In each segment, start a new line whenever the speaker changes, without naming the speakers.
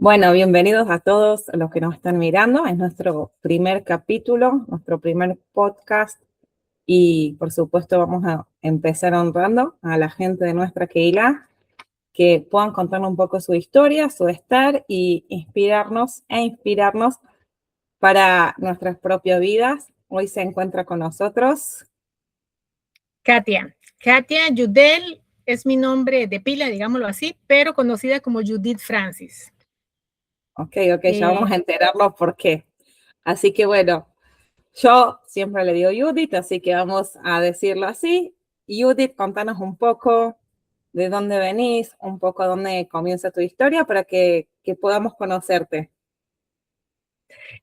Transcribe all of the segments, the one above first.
Bueno, bienvenidos a todos los que nos están mirando. Es nuestro primer capítulo, nuestro primer podcast y por supuesto vamos a empezar honrando a la gente de nuestra Keilah que puedan contarnos un poco su historia, su estar y inspirarnos para nuestras propias vidas. Hoy se encuentra con nosotros
Katia Yudel es mi nombre de pila, digámoslo así, pero conocida como Judith Francis.
Ok, ya vamos a enterarnos por qué. Así que bueno, yo siempre le digo Judith, así que vamos a decirlo así. Judith, contanos un poco de dónde venís, un poco dónde comienza tu historia para que podamos conocerte.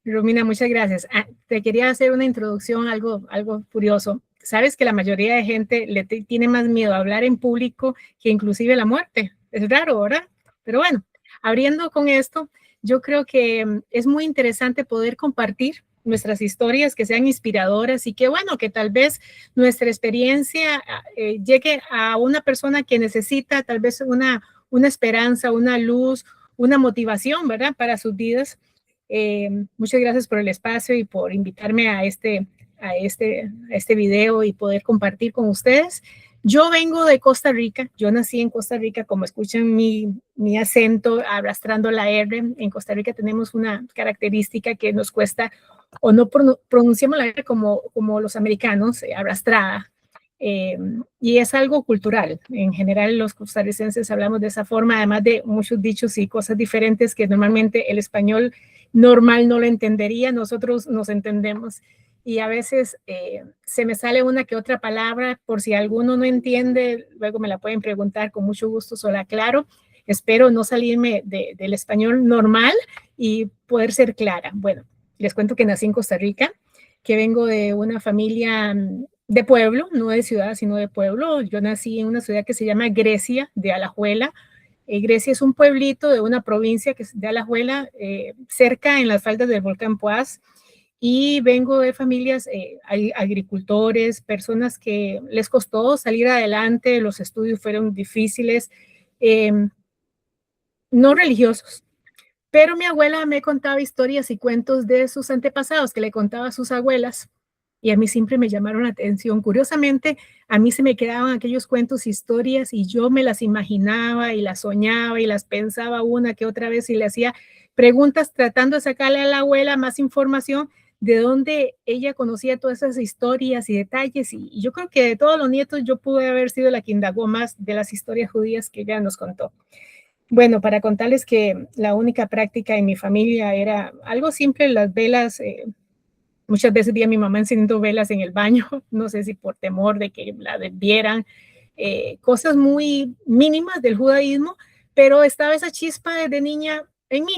Romina, muchas gracias. Te quería hacer una introducción, algo curioso. Sabes que la mayoría de gente tiene más miedo a hablar en público que inclusive la muerte. Es raro, ¿verdad? Pero bueno, abriendo con esto, yo creo que es muy interesante poder compartir nuestras historias que sean inspiradoras y que bueno, que tal vez nuestra experiencia llegue a una persona que necesita tal vez una esperanza, una luz, una motivación, ¿verdad? Para sus vidas. Muchas gracias por el espacio y por invitarme a este video y poder compartir con ustedes. Yo vengo de Costa Rica, yo nací en Costa Rica, como escuchan mi acento arrastrando la R. En Costa Rica tenemos una característica que nos cuesta, o no pronunciamos la R como los americanos, arrastrada. Y es algo cultural. En general, los costarricenses hablamos de esa forma, además de muchos dichos y cosas diferentes que normalmente el español normal no lo entendería, nosotros nos entendemos. Y a veces se me sale una que otra palabra, por si alguno no entiende, luego me la pueden preguntar, con mucho gusto se la aclaro. Espero no salirme del español normal y poder ser clara. Bueno, les cuento que nací en Costa Rica, que vengo de una familia de pueblo, no de ciudad, sino de pueblo. Yo nací en una ciudad que se llama Grecia, de Alajuela. Grecia es un pueblito de una provincia que es de Alajuela, cerca en las faldas del volcán Poás, y vengo de familias agricultores, personas que les costó salir adelante, los estudios fueron difíciles, no religiosos. Pero mi abuela me contaba historias y cuentos de sus antepasados que le contaba a sus abuelas y a mí siempre me llamaron la atención. Curiosamente, a mí se me quedaban aquellos cuentos, historias y yo me las imaginaba y las soñaba y las pensaba una que otra vez y le hacía preguntas tratando de sacarle a la abuela más información de dónde ella conocía todas esas historias y detalles. Y yo creo que de todos los nietos yo pude haber sido la que indagó más de las historias judías que ella nos contó. Bueno, para contarles que la única práctica en mi familia era algo simple, las velas. Muchas veces vi a mi mamá encendiendo velas en el baño, no sé si por temor de que la vieran, cosas muy mínimas del judaísmo, pero estaba esa chispa desde niña en mí.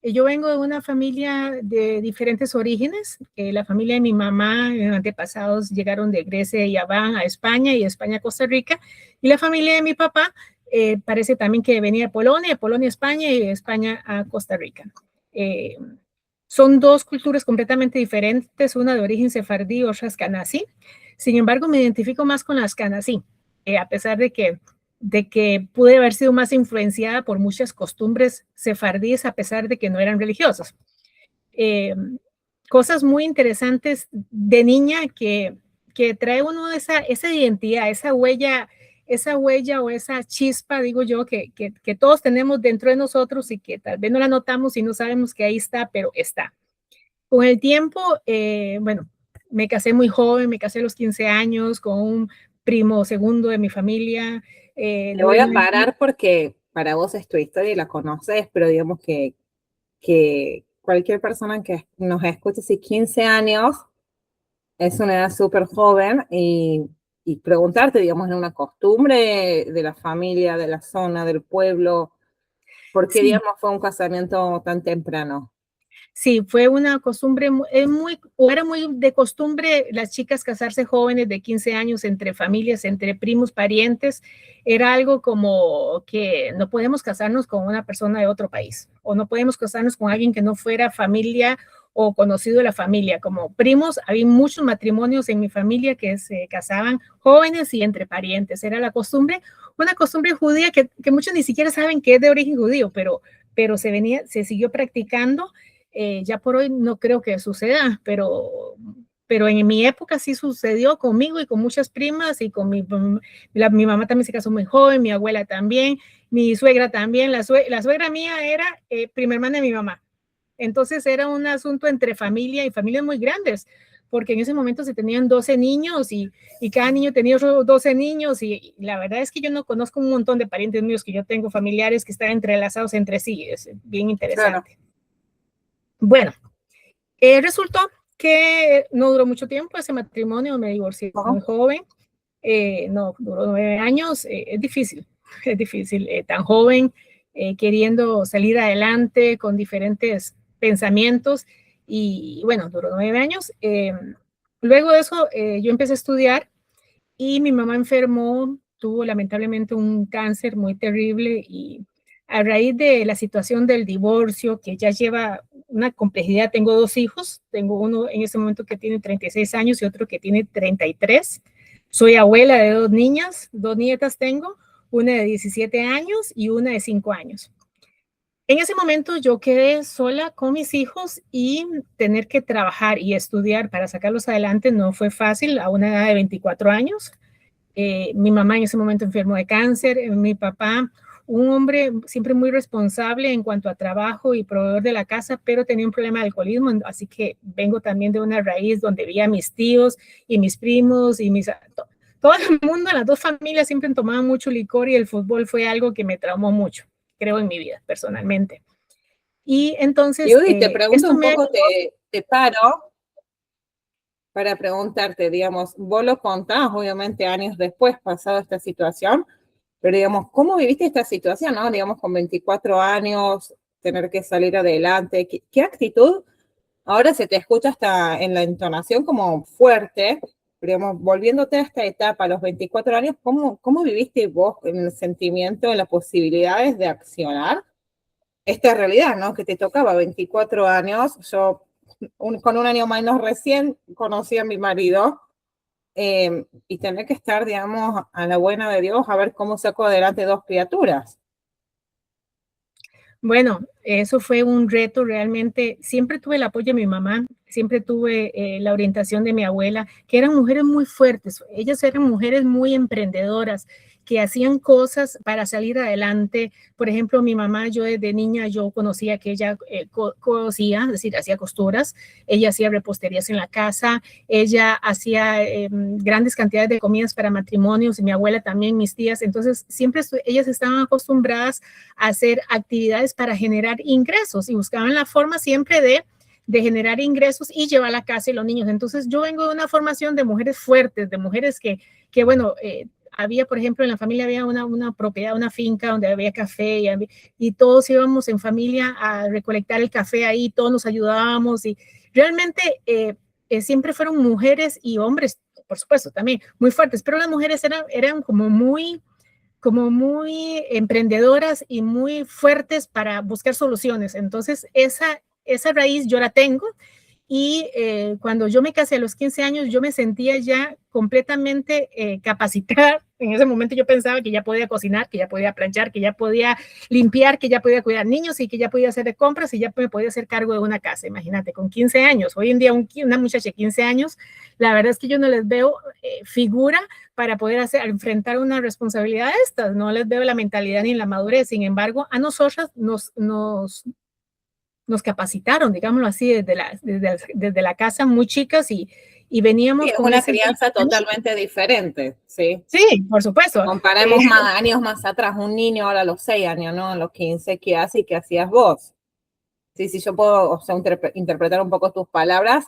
Yo vengo de una familia de diferentes orígenes. La familia de mi mamá, antepasados, llegaron de Grecia y Yaván a España y de España a Costa Rica. Y la familia de mi papá parece también que venía de Polonia a España y de España a Costa Rica. Son dos culturas completamente diferentes, una de origen sefardí, otra askenazí. Sin embargo, me identifico más con la askenazí, a pesar de que pude haber sido más influenciada por muchas costumbres sefardíes, a pesar de que no eran religiosos. Cosas muy interesantes de niña que trae uno de esa identidad, esa huella o esa chispa, digo yo, que todos tenemos dentro de nosotros y que tal vez no la notamos y no sabemos que ahí está, pero está. Con el tiempo, bueno, me casé muy joven, me casé a los 15 años con un primo segundo de mi familia.
Te voy a parar porque para vos es tu historia y la conoces, pero digamos que cualquier persona que nos escuche, si 15 años es una edad súper joven y preguntarte, digamos, en una costumbre de la familia, de la zona, del pueblo, ¿por qué, digamos, fue un casamiento tan temprano?
Sí, fue una costumbre era muy de costumbre las chicas casarse jóvenes de 15 años entre familias, entre primos, parientes. Era algo como que no podemos casarnos con una persona de otro país o no podemos casarnos con alguien que no fuera familia o conocido de la familia. Como primos, había muchos matrimonios en mi familia que se casaban jóvenes y entre parientes. Era la costumbre, una costumbre judía que muchos ni siquiera saben que es de origen judío, pero pero se siguió practicando. Ya por hoy no creo que suceda, pero en mi época sí sucedió conmigo y con muchas primas y con mi mamá también se casó muy joven, mi abuela también, mi suegra también, la suegra mía era prima hermana de mi mamá. Entonces era un asunto entre familia y familias muy grandes, porque en ese momento se tenían 12 niños y cada niño tenía otros 12 niños y la verdad es que yo no conozco un montón de parientes míos que yo tengo familiares que están entrelazados entre sí, es bien interesante. Claro. Bueno, resultó que no duró mucho tiempo ese matrimonio, me divorcié muy joven, no, duró 9 años, es difícil tan joven, queriendo salir adelante con diferentes pensamientos y bueno, duró 9 años. Luego de eso yo empecé a estudiar y mi mamá enfermó, tuvo lamentablemente un cáncer muy terrible y a raíz de la situación del divorcio, que ya lleva una complejidad, tengo 2 hijos, tengo uno en este momento que tiene 36 años y otro que tiene 33. Soy abuela de 2 niñas, 2 nietas tengo, una de 17 años y una de 5 años. En ese momento yo quedé sola con mis hijos y tener que trabajar y estudiar para sacarlos adelante no fue fácil a una edad de 24 años. Mi mamá en ese momento enfermó de cáncer, mi papá, un hombre siempre muy responsable en cuanto a trabajo y proveedor de la casa, pero tenía un problema de alcoholismo, así que vengo también de una raíz donde vi a mis tíos y mis primos y todo el mundo, las 2 familias siempre tomaban mucho licor y el fútbol fue algo que me traumó mucho, creo, en mi vida personalmente. Y entonces...
Judy, te pregunto un poco, te paro para preguntarte, digamos, vos lo contás, obviamente, años después, pasado esta situación, pero digamos, ¿cómo viviste esta situación, no? Digamos, con 24 años, tener que salir adelante, ¿qué actitud? Ahora se te escucha hasta en la entonación como fuerte, pero digamos, volviéndote a esta etapa, a los 24 años, ¿cómo viviste vos en el sentimiento, en las posibilidades de accionar esta realidad, ¿no? Que te tocaba 24 años, yo con un año menos recién conocí a mi marido y tener que estar, digamos, a la buena de Dios a ver cómo saco adelante 2 criaturas.
Bueno, eso fue un reto realmente. Siempre tuve el apoyo de mi mamá, siempre tuve la orientación de mi abuela, que eran mujeres muy fuertes. Ellas eran mujeres muy emprendedoras, que hacían cosas para salir adelante. Por ejemplo, mi mamá, yo desde niña, yo conocía que ella cosía, es decir, hacía costuras, ella hacía reposterías en la casa, ella hacía grandes cantidades de comidas para matrimonios, y mi abuela también, mis tías. Entonces, siempre ellas estaban acostumbradas a hacer actividades para generar ingresos y buscaban la forma siempre de generar ingresos y llevar a la casa y los niños. Entonces, yo vengo de una formación de mujeres fuertes, de mujeres que bueno, había, por ejemplo, en la familia había una propiedad, una finca donde había café y todos íbamos en familia a recolectar el café ahí, todos nos ayudábamos y realmente siempre fueron mujeres y hombres, por supuesto, también muy fuertes, pero las mujeres eran como muy emprendedoras y muy fuertes para buscar soluciones. Entonces, esa raíz yo la tengo. Y cuando yo me casé a los 15 años, yo me sentía ya completamente capacitada. En ese momento yo pensaba que ya podía cocinar, que ya podía planchar, que ya podía limpiar, que ya podía cuidar niños y que ya podía hacer de compras y ya me podía hacer cargo de una casa. Imagínate, con 15 años. Hoy en día una muchacha de 15 años, la verdad es que yo no les veo figura para poder enfrentar una responsabilidad de estas. No les veo la mentalidad ni la madurez. Sin embargo, a nosotras nos capacitaron, digámoslo así, desde la casa muy chicas y veníamos
sí, con una crianza totalmente diferente, ¿sí?
Sí, por supuesto.
Comparemos más años más atrás, un niño ahora a los 6 años, ¿no? A los 15, ¿qué hace y qué hacías vos? Sí, sí, yo puedo, o sea, interpretar un poco tus palabras.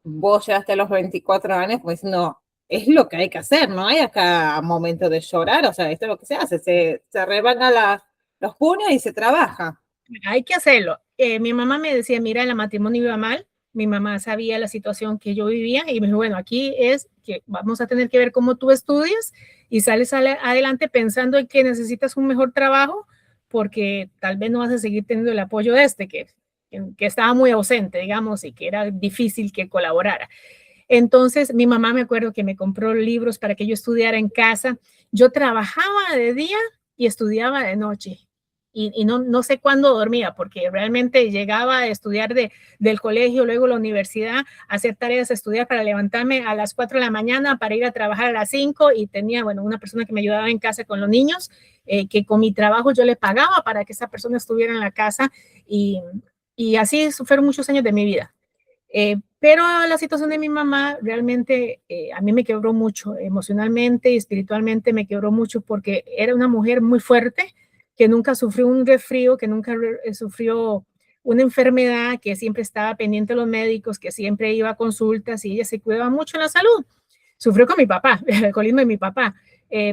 Vos llegaste a los 24 años pues no, es lo que hay que hacer, no hay acá momento de llorar, o sea, esto es lo que se hace, se rebanan los puños y se trabaja.
Hay que hacerlo. Mi mamá me decía, mira, el matrimonio iba mal, mi mamá sabía la situación que yo vivía y me dijo, bueno, aquí es que vamos a tener que ver cómo tú estudias y sales adelante pensando en que necesitas un mejor trabajo porque tal vez no vas a seguir teniendo el apoyo de que estaba muy ausente, digamos, y que era difícil que colaborara. Entonces, mi mamá me acuerdo que me compró libros para que yo estudiara en casa. Yo trabajaba de día y estudiaba de noche. y no sé cuándo dormía, porque realmente llegaba a estudiar del colegio, luego la universidad, a hacer tareas, a estudiar para levantarme a las 4 de la mañana para ir a trabajar a las 5 y tenía, bueno, una persona que me ayudaba en casa con los niños, que con mi trabajo yo le pagaba para que esa persona estuviera en la casa y así fueron muchos años de mi vida. Pero la situación de mi mamá realmente a mí me quebró mucho emocionalmente y espiritualmente, me quebró mucho porque era una mujer muy fuerte, que nunca sufrió un resfrío, que nunca sufrió una enfermedad, que siempre estaba pendiente de los médicos, que siempre iba a consultas y ella se cuidaba mucho en la salud. Sufrió con mi papá, el alcoholismo de mi papá,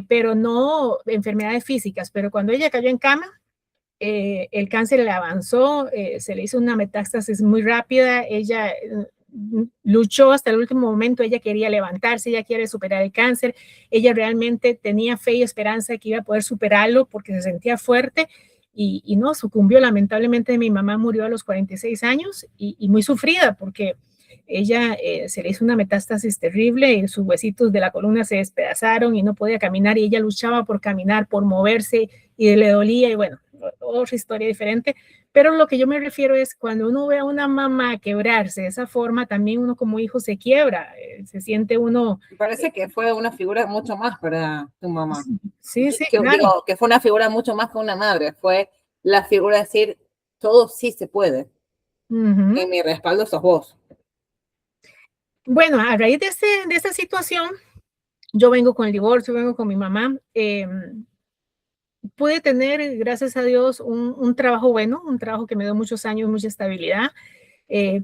pero no enfermedades físicas. Pero cuando ella cayó en cama, el cáncer le avanzó, se le hizo una metástasis muy rápida, ella luchó hasta el último momento, ella quería levantarse, ella quiere superar el cáncer, ella realmente tenía fe y esperanza de que iba a poder superarlo porque se sentía fuerte y no, sucumbió lamentablemente. Mi mamá murió a los 46 años y muy sufrida porque ella se le hizo una metástasis terrible y sus huesitos de la columna se despedazaron y no podía caminar y ella luchaba por caminar, por moverse y le dolía y bueno, otra historia diferente, pero lo que yo me refiero es cuando uno ve a una mamá quebrarse de esa forma, también uno como hijo se quiebra, se siente uno...
Me parece que fue una figura mucho más para tu mamá.
Sí, sí,
Que,
claro.
digo, que fue una figura mucho más que una madre, fue la figura de decir, todo sí se puede. Y mi respaldo sos vos.
Bueno, a raíz de esta situación, yo vengo con el divorcio, vengo con mi mamá, pude tener, gracias a Dios, un trabajo bueno, un trabajo que me dio muchos años, mucha estabilidad,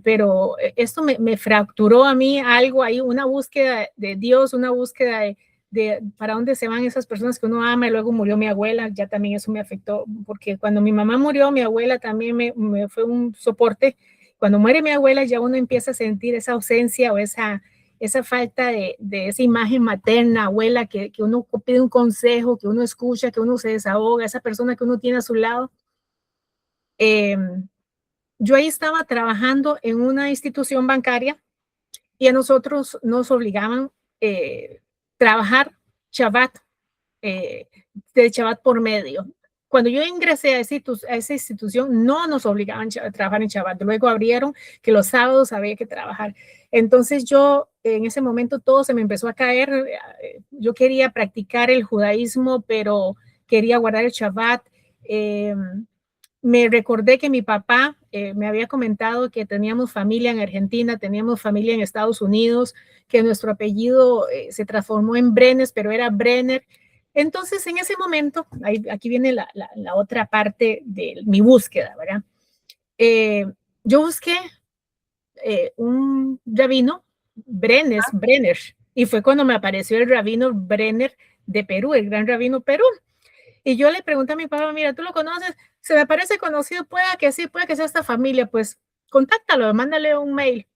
pero esto me fracturó a mí algo ahí, una búsqueda de Dios, una búsqueda de para dónde se van esas personas que uno ama. Y luego murió mi abuela, ya también eso me afectó, porque cuando mi mamá murió, mi abuela también me fue un soporte. Cuando muere mi abuela, ya uno empieza a sentir esa ausencia o esa falta de esa imagen materna, abuela, que uno pide un consejo, que uno escucha, que uno se desahoga, esa persona que uno tiene a su lado. Yo ahí estaba trabajando en una institución bancaria y a nosotros nos obligaban trabajar Shabbat, de Shabbat por medio. Cuando yo ingresé a esa institución, no nos obligaban a trabajar en Shabbat. Luego abrieron que los sábados había que trabajar. Entonces yo, en ese momento, todo se me empezó a caer. Yo quería practicar el judaísmo, pero quería guardar el Shabbat. Me recordé que mi papá me había comentado que teníamos familia en Argentina, teníamos familia en Estados Unidos, que nuestro apellido se transformó en Brenes, pero era Brenner. Entonces, en ese momento, aquí viene la otra parte de mi búsqueda, ¿verdad? Yo busqué un rabino, Brenner, y fue cuando me apareció el rabino Brenner de Perú, el gran rabino Perú. Y yo le pregunté a mi papá, mira, ¿tú lo conoces? Se me parece conocido, pueda que sí, puede que sea esta familia, pues contáctalo, mándale un mail.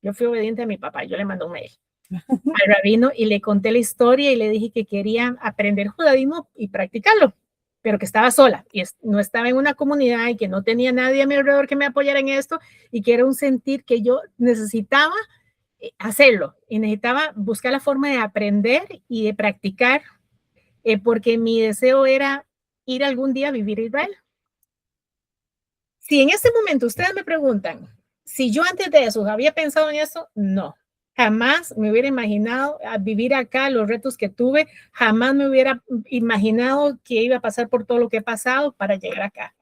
Yo fui obediente a mi papá, yo le mandé un mail al rabino y le conté la historia y le dije que quería aprender judaísmo y practicarlo, pero que estaba sola y no estaba en una comunidad y que no tenía nadie a mi alrededor que me apoyara en esto y que era un sentir que yo necesitaba hacerlo y necesitaba buscar la forma de aprender y de practicar, porque mi deseo era ir algún día a vivir a Israel. Si en este momento ustedes me preguntan si yo antes de eso había pensado en eso, no. Jamás me hubiera imaginado a vivir acá, los retos que tuve, jamás me hubiera imaginado que iba a pasar por todo lo que he pasado para llegar acá.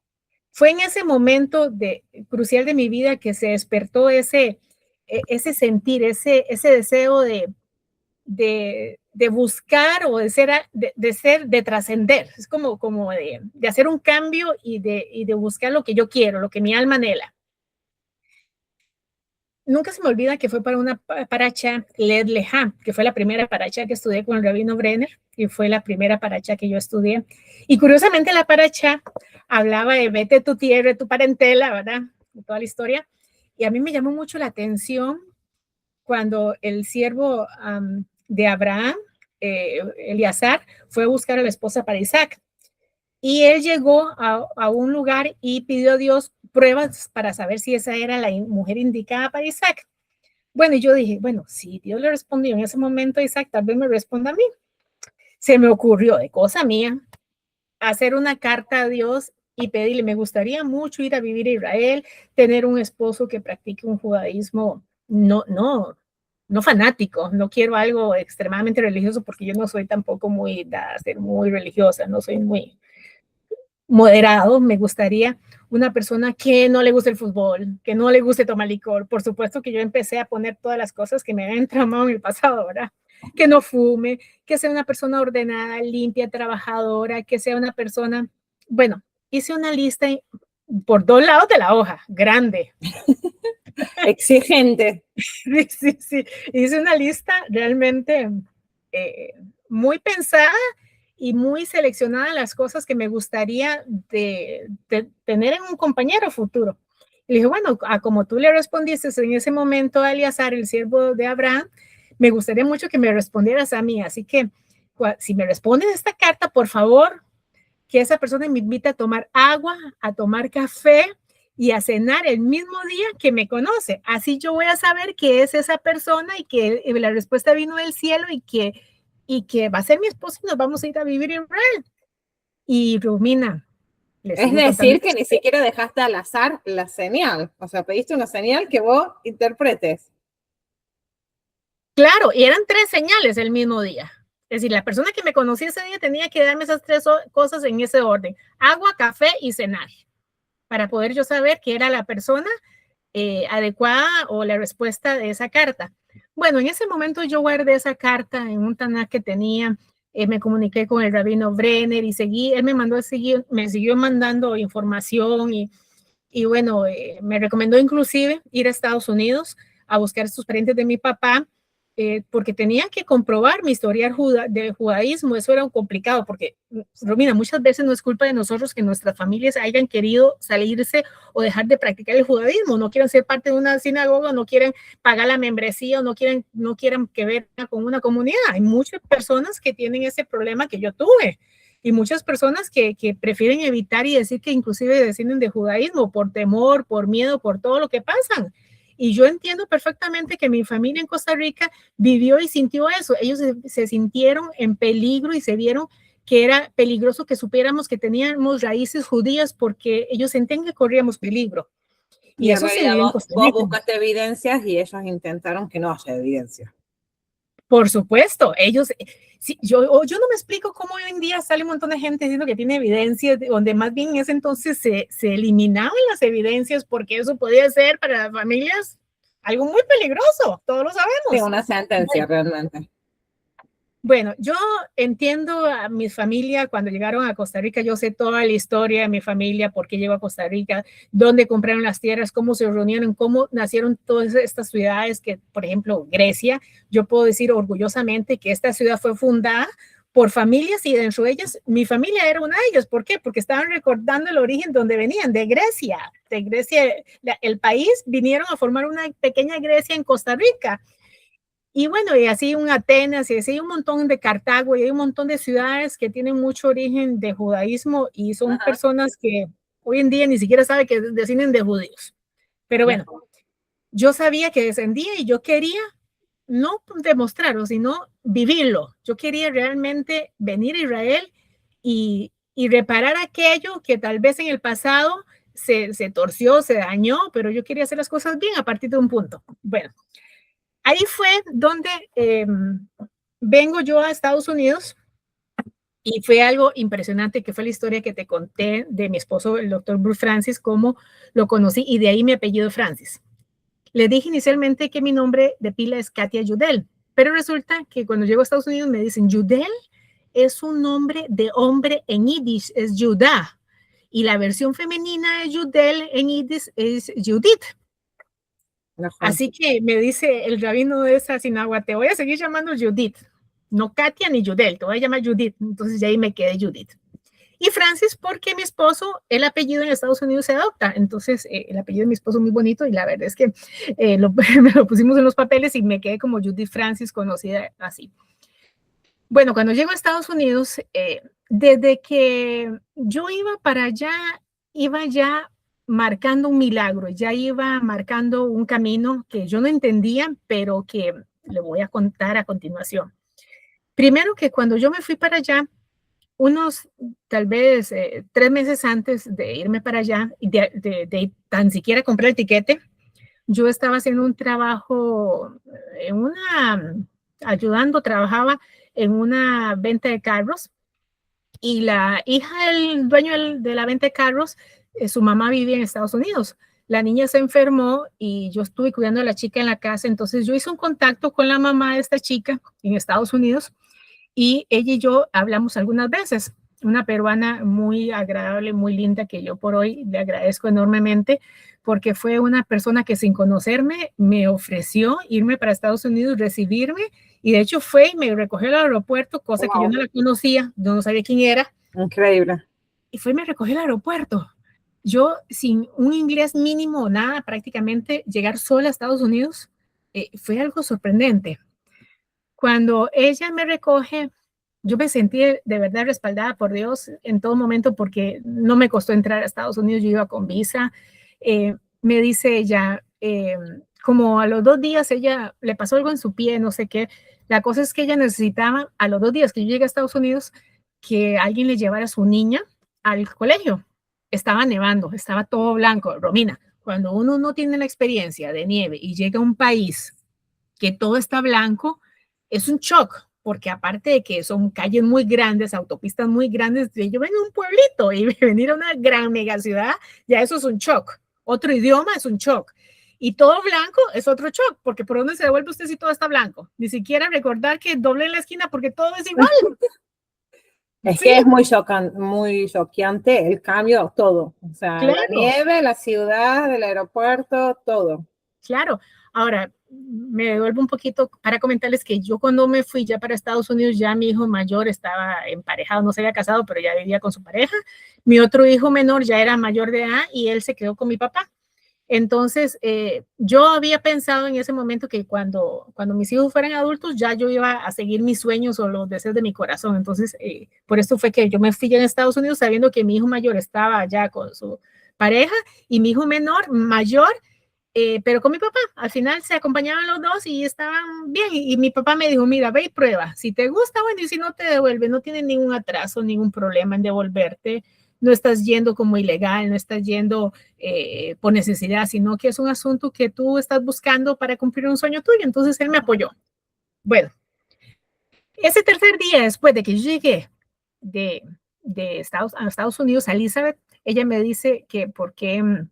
Fue en ese momento crucial de mi vida que se despertó ese sentir, ese deseo de buscar o de trascender. Es como de hacer un cambio y de buscar lo que yo quiero, lo que mi alma anhela. Nunca se me olvida que fue para una paracha Led Leha, que fue la primera paracha que estudié con el rabino Brenner, y fue la primera paracha que yo estudié. Y curiosamente la paracha hablaba de vete tu tierra, tu parentela, ¿verdad? De toda la historia. Y a mí me llamó mucho la atención cuando el siervo de Abraham, Elíasar, fue a buscar a la esposa para Isaac. Y él llegó a un lugar y pidió a Dios pruebas para saber si esa era la mujer indicada para Isaac. Bueno, y yo dije, bueno, si Dios le respondió en ese momento a Isaac, tal vez me responda a mí. Se me ocurrió, de cosa mía, hacer una carta a Dios y pedirle, me gustaría mucho ir a vivir a Israel, tener un esposo que practique un judaísmo no fanático, no quiero algo extremadamente religioso porque yo no soy tampoco muy dada a ser muy religiosa, no soy muy moderado, me gustaría una persona que no le guste el fútbol, que no le guste tomar licor. Por supuesto que yo empecé a poner todas las cosas que me habían tramado en el pasado, ¿verdad? Que no fume, que sea una persona ordenada, limpia, trabajadora, que sea una persona, bueno, hice una lista por 2 lados de la hoja, grande.
Exigente.
Sí. Hice una lista realmente muy pensada y muy seleccionada las cosas que me gustaría de tener en un compañero futuro. Y le dije, bueno, como tú le respondiste en ese momento a Eleazar, el siervo de Abraham, me gustaría mucho que me respondieras a mí. Así que si me respondes esta carta, por favor, que esa persona me invite a tomar agua, a tomar café y a cenar el mismo día que me conoce. Así yo voy a saber que es esa persona y que la respuesta vino del cielo y que va a ser mi esposo y nos vamos a ir a vivir en Israel. Y Romina,
Es decir, que ni siquiera dejaste al azar la señal. O sea, pediste una señal que vos interpretes.
Claro, y eran 3 señales el mismo día. Es decir, la persona que me conocía ese día tenía que darme esas 3 cosas en ese orden. Agua, café y cenar. Para poder yo saber que era la persona adecuada o la respuesta de esa carta. Bueno, en ese momento yo guardé esa carta en un Tanakh que tenía, me comuniqué con el rabino Brenner y él me siguió mandando información y bueno, me recomendó inclusive ir a Estados Unidos a buscar a sus parientes de mi papá, porque tenía que comprobar mi historial de judaísmo. Eso era complicado porque, Romina, muchas veces no es culpa de nosotros que nuestras familias hayan querido salirse o dejar de practicar el judaísmo, no quieren ser parte de una sinagoga, no quieren pagar la membresía o no quieren que ver con una comunidad. Hay muchas personas que tienen ese problema que yo tuve y muchas personas que prefieren evitar y decir que inclusive descienden de judaísmo por temor, por miedo, por todo lo que pasan. Y yo entiendo perfectamente que mi familia en Costa Rica vivió y sintió eso. Ellos se sintieron en peligro y se vieron que era peligroso que supiéramos que teníamos raíces judías porque ellos sentían que corríamos peligro.
Y en
eso se
realidad
vive en Costa
vos
Rica.
buscaste evidencias y ellos intentaron que no haya evidencia.
Por supuesto, ellos, yo no me explico cómo hoy en día sale un montón de gente diciendo que tiene evidencias, donde más bien en ese entonces se eliminaban las evidencias porque eso podía ser para las familias algo muy peligroso, todos lo sabemos.
Sí, una sentencia realmente.
Bueno, yo entiendo a mi familia cuando llegaron a Costa Rica, yo sé toda la historia de mi familia, por qué llegó a Costa Rica, dónde compraron las tierras, cómo se reunieron, cómo nacieron todas estas ciudades que, por ejemplo, Grecia, yo puedo decir orgullosamente que esta ciudad fue fundada por familias y dentro de ellas, mi familia era una de ellas. ¿Por qué? Porque estaban recordando el origen donde venían, de Grecia, el país, vinieron a formar una pequeña Grecia en Costa Rica. Y bueno, y así un Atenas, y así hay un montón de Cartago, y hay un montón de ciudades que tienen mucho origen de judaísmo y son personas que hoy en día ni siquiera saben que descienden de judíos. Pero bueno, yo sabía que descendía y yo quería no demostrarlo, sino vivirlo. Yo quería realmente venir a Israel y reparar aquello que tal vez en el pasado se torció, se dañó, pero yo quería hacer las cosas bien a partir de un punto. Bueno, ahí fue donde vengo yo a Estados Unidos y fue algo impresionante, que fue la historia que te conté de mi esposo, el doctor Bruce Francis, cómo lo conocí y de ahí mi apellido Francis. Le dije inicialmente que mi nombre de pila es Katia Yudel, pero resulta que cuando llego a Estados Unidos me dicen Yudel es un nombre de hombre en Yiddish, es Judá, y la versión femenina de Yudel en Yiddish es Judith. Así que me dice el rabino de esa sinagoga, te voy a seguir llamando Judith, no Katia ni Yudel, te voy a llamar Judith. Entonces ya ahí me quedé Judith. Y Francis, porque mi esposo, el apellido en Estados Unidos se adopta. Entonces el apellido de mi esposo es muy bonito y la verdad es que me lo pusimos en los papeles y me quedé como Judith Francis, conocida así. Bueno, cuando llego a Estados Unidos, desde que yo iba para allá, iba ya marcando un milagro, ya iba marcando un camino que yo no entendía, pero que le voy a contar a continuación. Primero que cuando yo me fui para allá, unos, tal vez 3 meses antes de irme para allá, de tan siquiera comprar el tiquete, yo estaba haciendo un trabajo en trabajaba en una venta de carros, y la hija del dueño de la venta de carros, su mamá vivía en Estados Unidos. La niña se enfermó y yo estuve cuidando a la chica en la casa, entonces yo hice un contacto con la mamá de esta chica en Estados Unidos y ella y yo hablamos algunas veces. Una peruana muy agradable, muy linda, que yo por hoy le agradezco enormemente, porque fue una persona que sin conocerme me ofreció irme para Estados Unidos, recibirme, y de hecho fue y me recogió al aeropuerto, cosa que yo no la conocía, yo no sabía quién era.
Increíble.
Y fue y me recogió al aeropuerto. Yo, sin un inglés mínimo o nada, prácticamente llegar sola a Estados Unidos, fue algo sorprendente. Cuando ella me recoge, yo me sentí de verdad respaldada por Dios en todo momento, porque no me costó entrar a Estados Unidos, yo iba con visa. Me dice ella, como a los 2 días ella le pasó algo en su pie, no sé qué. La cosa es que ella necesitaba, a los 2 días que yo llegué a Estados Unidos, que alguien le llevara a su niña al colegio. Estaba nevando, estaba todo blanco. Romina, cuando uno no tiene la experiencia de nieve y llega a un país que todo está blanco, es un shock, porque aparte de que son calles muy grandes, autopistas muy grandes, yo vengo a un pueblito y venir a una gran mega ciudad, ya eso es un shock. Otro idioma es un shock. Y todo blanco es otro shock, porque ¿por dónde se devuelve usted si todo está blanco? Ni siquiera recordar que doble en la esquina porque todo es igual.
Es que es muy choqueante el cambio, todo. O sea,
claro,
la nieve, la ciudad, el aeropuerto, todo.
Claro. Ahora, me devuelvo un poquito para comentarles que yo cuando me fui ya para Estados Unidos, ya mi hijo mayor estaba emparejado, no se había casado, pero ya vivía con su pareja. Mi otro hijo menor ya era mayor de edad y él se quedó con mi papá. Entonces, yo había pensado en ese momento que cuando mis hijos fueran adultos, ya yo iba a seguir mis sueños o los deseos de mi corazón. Entonces, por esto fue que yo me fui ya en Estados Unidos sabiendo que mi hijo mayor estaba ya con su pareja y mi hijo menor, mayor, pero con mi papá. Al final se acompañaban los dos y estaban bien. Y mi papá me dijo, mira, ve y prueba. Si te gusta, bueno, y si no te devuelve, no tiene ningún atraso, ningún problema en devolverte. No estás yendo como ilegal, no estás yendo por necesidad, sino que es un asunto que tú estás buscando para cumplir un sueño tuyo. Entonces él me apoyó. Bueno, ese tercer día después de que yo llegué de Estados Unidos a Elizabeth, ella me dice que por qué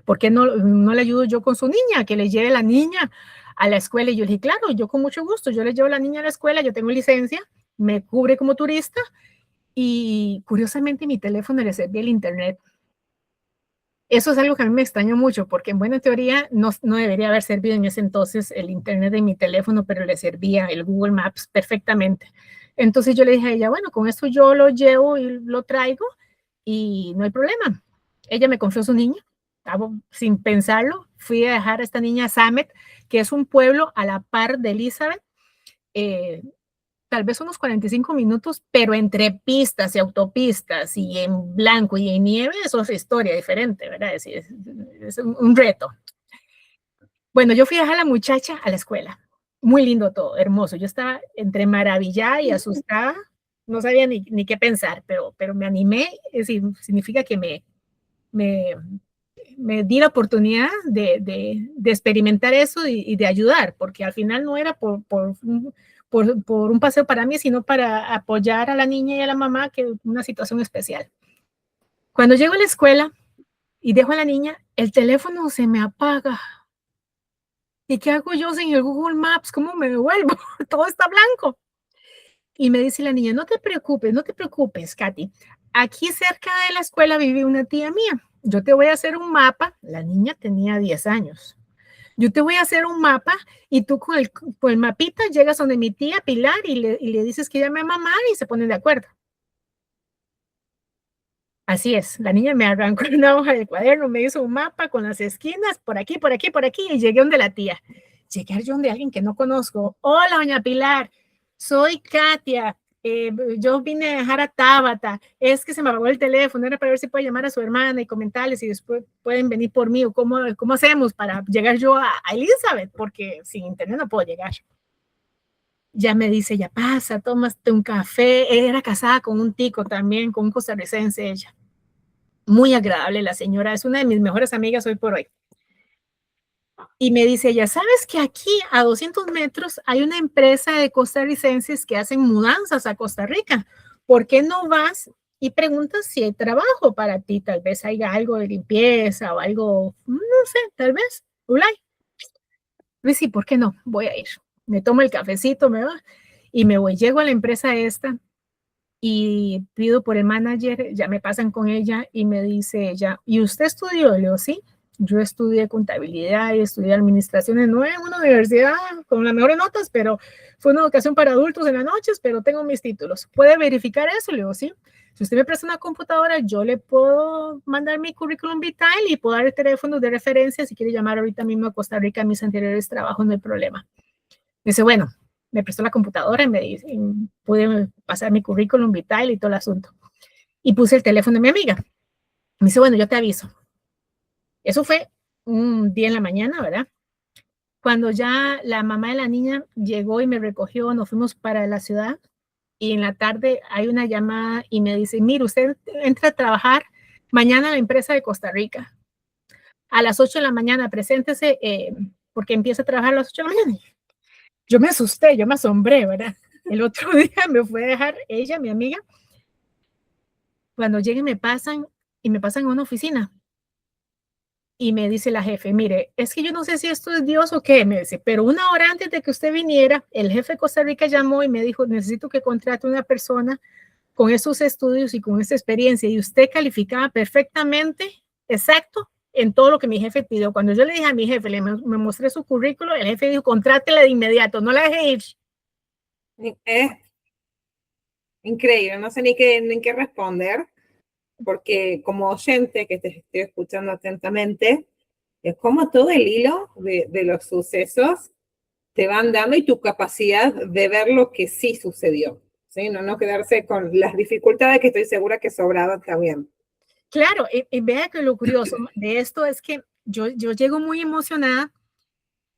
¿por qué no le ayudo yo con su niña? Que le lleve la niña a la escuela. Y yo le dije, claro, yo con mucho gusto, yo le llevo a la niña a la escuela, yo tengo licencia, me cubre como turista y curiosamente mi teléfono le servía el internet. Eso es algo que a mí me extrañó mucho, porque en buena teoría no debería haber servido en ese entonces el internet de mi teléfono, pero le servía el Google Maps perfectamente. Entonces yo le dije a ella, bueno, con esto yo lo llevo y lo traigo y no hay problema. Ella me confió su niña, sin pensarlo, fui a dejar a esta niña a Samet, que es un pueblo a la par de Elizabeth, eh, tal vez unos 45 minutos, pero entre pistas y autopistas y en blanco y en nieve, eso es historia diferente, ¿verdad? Es un reto. Bueno, yo fui a dejar a la muchacha a la escuela. Muy lindo todo, hermoso. Yo estaba entre maravillada y asustada, no sabía ni qué pensar, pero me animé, es decir, significa que me, me di la oportunidad de experimentar eso y de ayudar, porque al final no era por un paseo para mí, sino para apoyar a la niña y a la mamá, que es una situación especial. Cuando llego a la escuela y dejo a la niña, el teléfono se me apaga. ¿Y qué hago yo sin el Google Maps? ¿Cómo me devuelvo? Todo está blanco. Y me dice la niña, no te preocupes, Katy. Aquí cerca de la escuela vive una tía mía. Yo te voy a hacer un mapa. La niña tenía 10 años. Yo te voy a hacer un mapa y tú con el mapita llegas donde mi tía Pilar y le dices que llame a mamá y se ponen de acuerdo. Así es, la niña me arrancó una hoja de cuaderno, me hizo un mapa con las esquinas, por aquí, por aquí, por aquí, y llegué donde la tía. Llegué yo donde alguien que no conozco. Hola, doña Pilar, soy Katia. Yo vine a dejar a Tabata, es que se me apagó el teléfono, era para ver si puede llamar a su hermana y comentarles si después pueden venir por mí o cómo hacemos para llegar yo a Elizabeth, porque sin internet no puedo llegar. ya me dice, ya pasa, tómate un café. Era casada con un tico también, con un costarricense ella. Muy agradable la señora, es una de mis mejores amigas hoy por hoy. Y me dice, ya sabes que aquí a 200 metros hay una empresa de costarricenses que hacen mudanzas a Costa Rica. ¿Por qué no vas y preguntas si hay trabajo para ti? Tal vez haya algo de limpieza o algo, no sé, tal vez. Ulay. Pues sí, ¿por qué no? Voy a ir. Me tomo el cafecito, me va y me voy. Llego a la empresa esta y pido por el manager, ya me pasan con ella y me dice ella, ¿y usted estudió? Le digo, sí, yo estudié contabilidad y estudié administración, no en una universidad con las mejores notas, pero fue una educación para adultos en las noches, pero tengo mis títulos. ¿Puede verificar eso? Le digo, sí. Si usted me presta una computadora, yo le puedo mandar mi currículum vital y puedo dar el teléfono de referencia si quiere llamar ahorita mismo a Costa Rica a mis anteriores trabajos, no hay problema. Dice, bueno, me prestó la computadora y me dice, y pude pasar mi currículum vital y todo el asunto. Y puse el teléfono de mi amiga. Me dice, bueno, yo te aviso. Eso fue un día en la mañana, ¿verdad? Cuando ya la mamá de la niña llegó y me recogió, nos fuimos para la ciudad y en la tarde hay una llamada y me dice, mire, usted entra a trabajar mañana a la empresa de Costa Rica. A las 8 de la mañana, preséntese porque empieza a trabajar a las 8 de la mañana. Yo me asusté, yo me asombré, ¿verdad? El otro día me fue a dejar ella, mi amiga. Cuando lleguen me pasan y me pasan a una oficina. Y me dice la jefe, mire, es que yo no sé si esto es Dios o qué, me dice, pero una hora antes de que usted viniera, el jefe de Costa Rica llamó y me dijo, necesito que contrate una persona con esos estudios y con esa experiencia. Y usted calificaba perfectamente, exacto, en todo lo que mi jefe pidió. Cuando yo le dije a mi jefe, me mostré su currículo, el jefe dijo, contrátela de inmediato, no la deje ir.
Increíble, no sé ni qué responder, porque como oyente que te estoy escuchando atentamente, es como todo el hilo de los sucesos te van dando y tu capacidad de ver lo que sí sucedió, ¿sí? No quedarse con las dificultades que estoy segura que sobraban también.
Claro, y vea que lo curioso de esto es que yo llego muy emocionada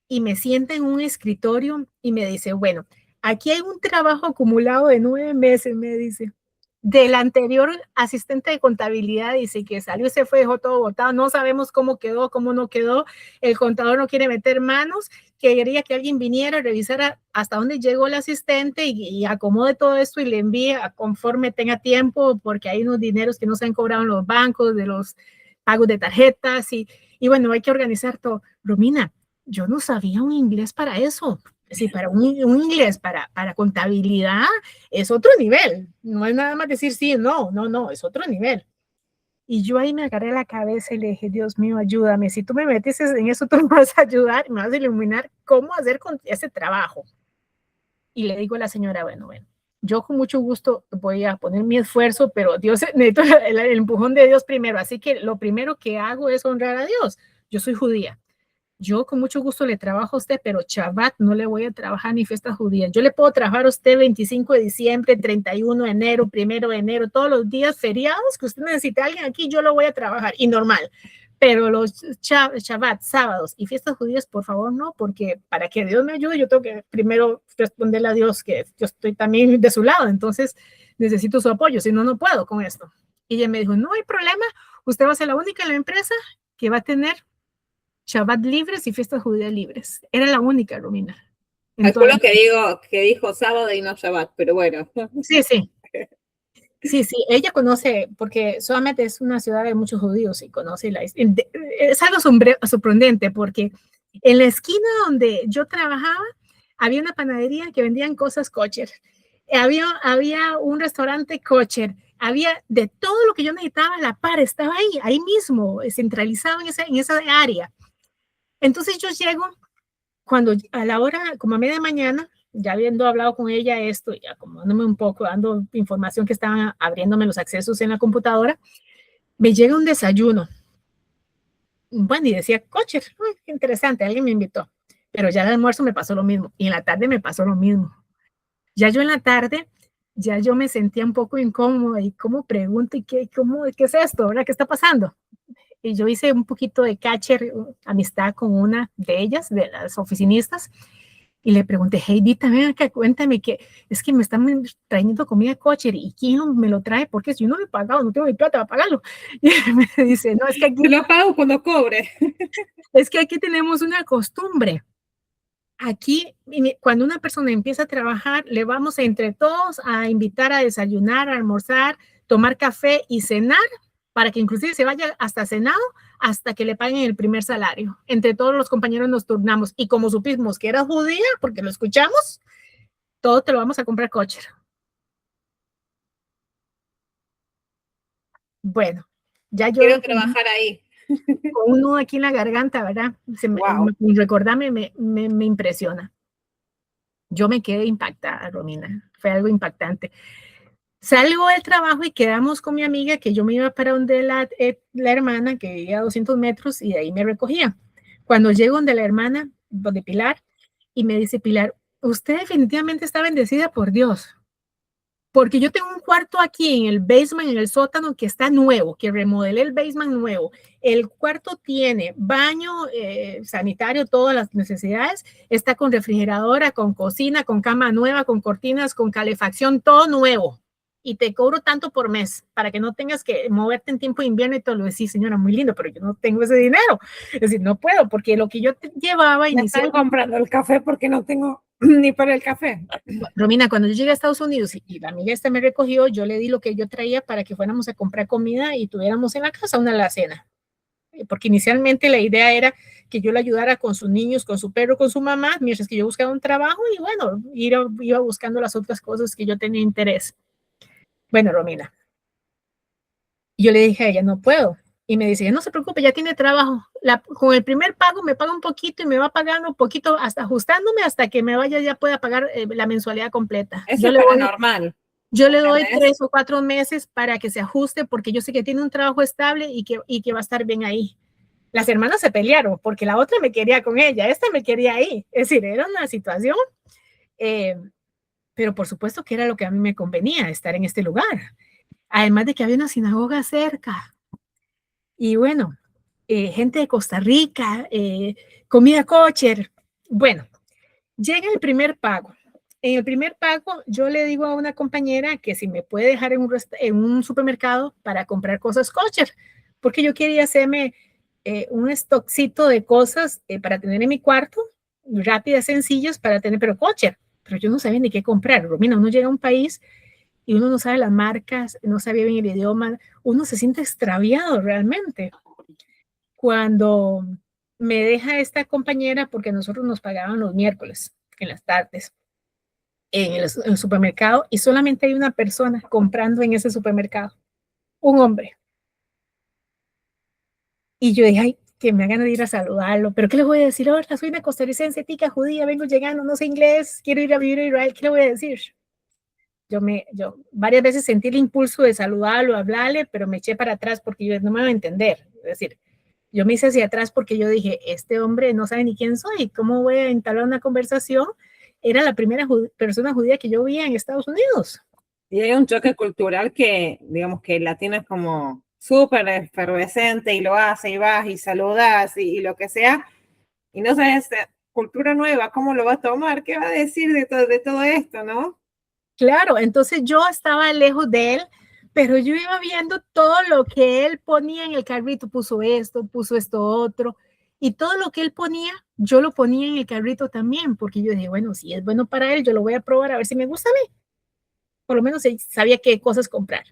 y me sienta en un escritorio y me dice, bueno, aquí hay un trabajo acumulado de 9 meses, me dice, del anterior asistente de contabilidad, dice que salió y se fue, dejó todo botado, no sabemos cómo quedó, cómo no quedó, el contador no quiere meter manos, que quería que alguien viniera, revisara hasta dónde llegó el asistente y acomode todo esto y le envíe conforme tenga tiempo, porque hay unos dineros que no se han cobrado en los bancos, de los pagos de tarjetas y bueno, hay que organizar todo. Romina, yo no sabía un inglés para eso. Sí, para un inglés para contabilidad es otro nivel. No es nada más decir sí, no, es otro nivel. Y yo ahí me agarré la cabeza y le dije, Dios mío, ayúdame. Si tú me metes en eso, tú me vas a ayudar, me vas a iluminar cómo hacer con ese trabajo. Y le digo a la señora, bueno, yo con mucho gusto voy a poner mi esfuerzo, pero Dios, necesito el empujón de Dios primero. Así que lo primero que hago es honrar a Dios. Yo soy judía. Yo con mucho gusto le trabajo a usted, pero Shabbat no le voy a trabajar ni fiestas judías. Yo le puedo trabajar a usted 25 de diciembre, 31 de enero, 1 de enero, todos los días feriados que usted necesite a alguien aquí, yo lo voy a trabajar y normal. Pero los Shabbat, sábados y fiestas judías, por favor, no, porque para que Dios me ayude, yo tengo que primero responderle a Dios que yo estoy también de su lado, entonces necesito su apoyo, si no, no puedo con esto. Y ella me dijo, no hay problema, usted va a ser la única en la empresa que va a tener Shabbat libres y fiestas judías libres. Era la única, Romina.
Calculo que dijo sábado y no Shabbat, pero bueno.
Sí, sí. Sí, sí, ella conoce, porque solamente es una ciudad de muchos judíos y conoce es algo sorprendente porque en la esquina donde yo trabajaba había una panadería que vendían cosas kosher. Había un restaurante kosher. Había de todo lo que yo necesitaba, la par estaba ahí mismo, centralizado en esa área. Entonces yo llego cuando a la hora, como a media mañana, ya habiendo hablado con ella esto y acomodándome un poco, dando información que estaban abriéndome los accesos en la computadora, me llega un desayuno. Bueno, y decía, coche, qué interesante, alguien me invitó. Pero ya el almuerzo me pasó lo mismo y en la tarde me pasó lo mismo. Ya yo en la tarde, ya yo me sentía un poco incómoda y cómo pregunto, ¿y qué es esto? ¿Verdad? ¿Qué está pasando? Y yo hice un poquito de catcher, amistad con una de ellas, de las oficinistas, Y le pregunté, Heidita, ven acá, cuéntame que es que me están trayendo comida kosher y quién me lo trae, porque si yo no lo he pagado, no tengo ni plata para pagarlo. Y me dice, no, es que aquí...
Te lo pago cuando cobre.
Es que aquí tenemos una costumbre. Aquí, cuando una persona empieza a trabajar, le vamos entre todos a invitar a desayunar, a almorzar, tomar café y cenar, para que inclusive se vaya hasta cenado, hasta que le paguen el primer salario. Entre todos los compañeros nos turnamos. Y como supimos que era judía, porque lo escuchamos, todo te lo vamos a comprar kosher. Bueno, ya yo
Quiero trabajar ahí.
con un nudo aquí en la garganta, ¿verdad?
Wow.
Recordarme me impresiona. Yo me quedé impactada, Romina. Fue algo impactante. Salgo del trabajo y quedamos con mi amiga que yo me iba para donde la hermana, que vivía a 200 metros, y de ahí me recogía. Cuando llego donde la hermana, donde Pilar, y me dice, Pilar, usted definitivamente está bendecida por Dios, porque yo tengo un cuarto aquí en el basement, en el sótano, que está nuevo, que remodelé el basement nuevo. El cuarto tiene baño, sanitario, todas las necesidades. Está con refrigeradora, con cocina, con cama nueva, con cortinas, con calefacción, todo nuevo. Y te cobro tanto por mes para que no tengas que moverte en tiempo de invierno y todo lo decís, señora, muy lindo, pero yo no tengo ese dinero. Es decir, no puedo, porque lo que yo llevaba
Me
inicialmente...
están comprando el café porque no tengo ni para el café.
Romina, cuando yo llegué a Estados Unidos y la amiga esta me recogió, yo le di lo que yo traía para que fuéramos a comprar comida y tuviéramos en la casa una alacena. Porque inicialmente la idea era que yo le ayudara con sus niños, con su perro, con su mamá, mientras que yo buscaba un trabajo y bueno, iba buscando las otras cosas que yo tenía interés. Bueno, Romina, yo le dije a ella, no puedo. Y me dice, no se preocupe, ya tiene trabajo. Con el primer pago me paga un poquito y me va pagando un poquito, hasta ajustándome hasta que me vaya, ya pueda pagar la mensualidad completa.
Eso es paranormal.
Yo le doy 3 o 4 meses para que se ajuste porque yo sé que tiene un trabajo estable y que va a estar bien ahí. Las hermanas se pelearon porque la otra me quería con ella, esta me quería ahí. Es decir, era una situación, pero por supuesto que era lo que a mí me convenía, estar en este lugar. Además de que había una sinagoga cerca. Y bueno, gente de Costa Rica, comida kosher. Bueno, llega el primer pago. En el primer pago, yo le digo a una compañera que si me puede dejar en un supermercado para comprar cosas kosher, porque yo quería hacerme un stockcito de cosas para tener en mi cuarto, rápidas, sencillas, para tener, pero kosher. Pero yo no sabía ni qué comprar. Romina, uno llega a un país y uno no sabe las marcas, no sabía bien el idioma, uno se siente extraviado realmente. Cuando me deja esta compañera, porque nosotros nos pagaban los miércoles en las tardes, en el supermercado, y solamente hay una persona comprando en ese supermercado, un hombre. Y yo dije, ay, que me hagan de ir a saludarlo, pero ¿qué le voy a decir? Hola, soy una costarricense, tica judía, vengo llegando, no sé inglés, quiero ir a vivir a Israel, ¿qué le voy a decir? Yo varias veces sentí el impulso de saludarlo, hablarle, pero me eché para atrás porque yo no me voy a entender. Es decir, yo me hice hacia atrás porque yo dije, este hombre no sabe ni quién soy, ¿cómo voy a entablar una conversación? Era la primera persona judía que yo veía en Estados Unidos.
Y hay un choque cultural que, digamos, que el latino es como súper efervescente y lo hace y vas y saludas y lo que sea, y no sabes, cultura nueva, ¿cómo lo va a tomar? ¿Qué va a decir de todo esto, no?
Claro, entonces yo estaba lejos de él, pero yo iba viendo todo lo que él ponía en el carrito, puso esto otro, y todo lo que él ponía, yo lo ponía en el carrito también, porque yo dije, bueno, si es bueno para él, yo lo voy a probar a ver si me gusta a mí. Por lo menos sabía qué cosas comprar.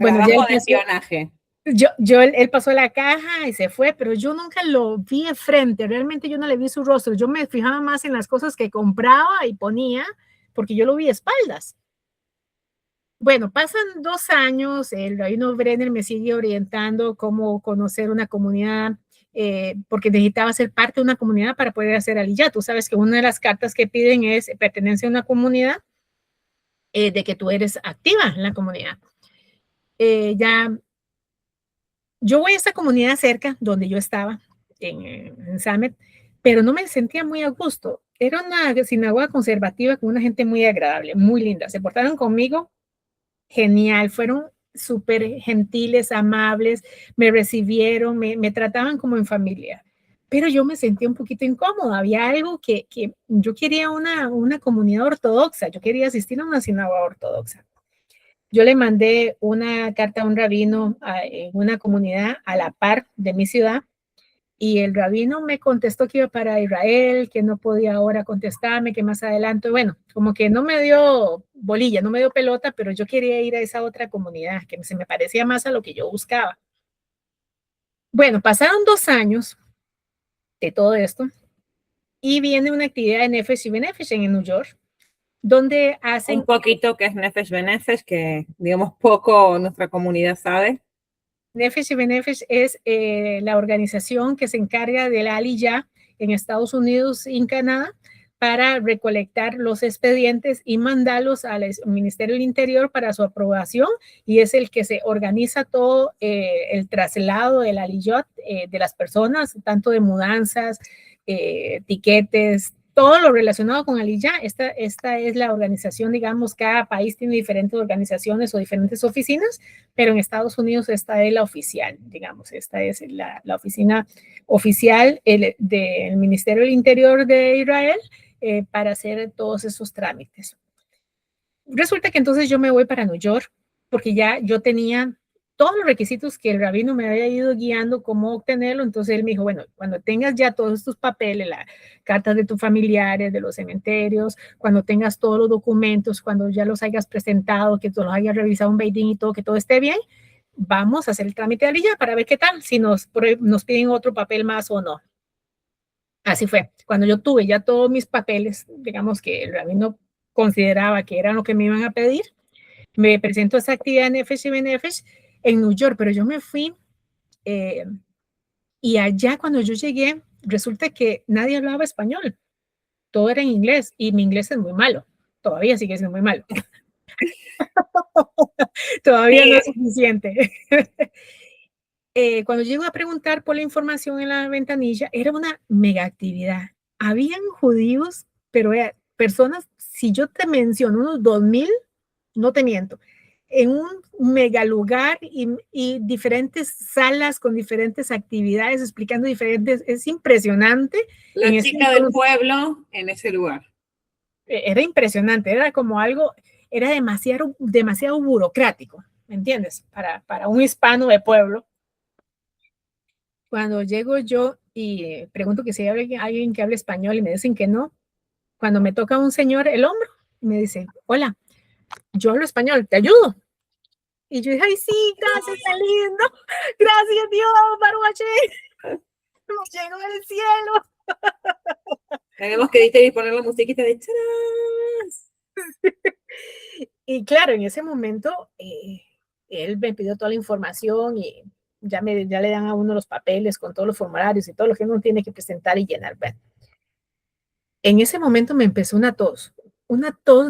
Bueno, ya
Trabajo de espionaje.
él pasó la caja y se fue, pero yo nunca lo vi de frente, realmente yo no le vi su rostro, yo me fijaba más en las cosas que compraba y ponía, porque yo lo vi de espaldas. Bueno, pasan 2 años, el rabino Brenner me sigue orientando cómo conocer una comunidad, porque necesitaba ser parte de una comunidad para poder hacer aliyá. Tú sabes que una de las cartas que piden es pertenencia a una comunidad, de que tú eres activa en la comunidad. Ya, yo voy a esta comunidad cerca, donde yo estaba, en Samet, pero no me sentía muy a gusto. Era una sinagoga conservativa con una gente muy agradable, muy linda. Se portaron conmigo genial, fueron súper gentiles, amables, me recibieron, me trataban como en familia. pero yo me sentía un poquito incómoda. Había algo que yo quería una comunidad ortodoxa, yo quería asistir a una sinagoga ortodoxa. Yo le mandé una carta a un rabino en una comunidad a la par de mi ciudad y el rabino me contestó que iba para Israel, que no podía ahora contestarme, que más adelante, bueno, como que no me dio bolilla, no me dio pelota, pero yo quería ir a esa otra comunidad que se me parecía más a lo que yo buscaba. Bueno, pasaron 2 años de todo esto y viene una actividad de Nefesh y Benefesh en New York, donde hacen...
Un poquito que es Nefesh Benefesh, que digamos poco nuestra comunidad sabe.
Nefesh y Benefesh es la organización que se encarga del Aliyah en Estados Unidos y en Canadá para recolectar los expedientes y mandarlos al Ministerio del Interior para su aprobación, y es el que se organiza todo el traslado del Aliyot de las personas, tanto de mudanzas, tiquetes, todo lo relacionado con Aliyah. Esta es la organización, digamos, cada país tiene diferentes organizaciones o diferentes oficinas, pero en Estados Unidos esta es la oficial, digamos, esta es la oficina oficial del Ministerio del Interior de Israel para hacer todos esos trámites. Resulta que entonces yo me voy para New York porque ya yo tenía todos los requisitos que el rabino me había ido guiando cómo obtenerlo. Entonces él me dijo, bueno, cuando tengas ya todos estos papeles, las cartas de tus familiares, de los cementerios, cuando tengas todos los documentos, cuando ya los hayas presentado, que tú los hayas revisado un Beidín y todo, que todo esté bien, vamos a hacer el trámite de Aliyah para ver qué tal, si nos piden otro papel más o no. Así fue. Cuando yo tuve ya todos mis papeles, digamos que el rabino consideraba que eran lo que me iban a pedir, me presento a esa actividad en Nefesh y Benefesh en New York, pero yo me fui y allá cuando yo llegué, resulta que nadie hablaba español, todo era en inglés y mi inglés es muy malo, todavía sigue siendo muy malo. Todavía no es suficiente. Cuando llego a preguntar por la información en la ventanilla, era una mega actividad. Habían judíos, pero personas, si yo te menciono unos 2000, no te miento, en un mega lugar y diferentes salas con diferentes actividades, explicando diferentes, es impresionante.
La chica del pueblo en ese lugar.
Era impresionante, era como algo, era demasiado burocrático, ¿me entiendes? Para un hispano de pueblo. Cuando llego yo y pregunto que si hay alguien que hable español y me dicen que no, cuando me toca un señor el hombro y me dice, hola, yo hablo español, ¿te ayudo? Y yo dije, ay, sí, gracias, está lindo. Gracias, Dios, Baruch. Nos llegó del cielo.
Tenemos que editar y poner la musiquita de
Y claro, en ese momento, él me pidió toda la información y ya le dan a uno los papeles con todos los formularios y todo lo que uno tiene que presentar y llenar. En ese momento me empezó una tos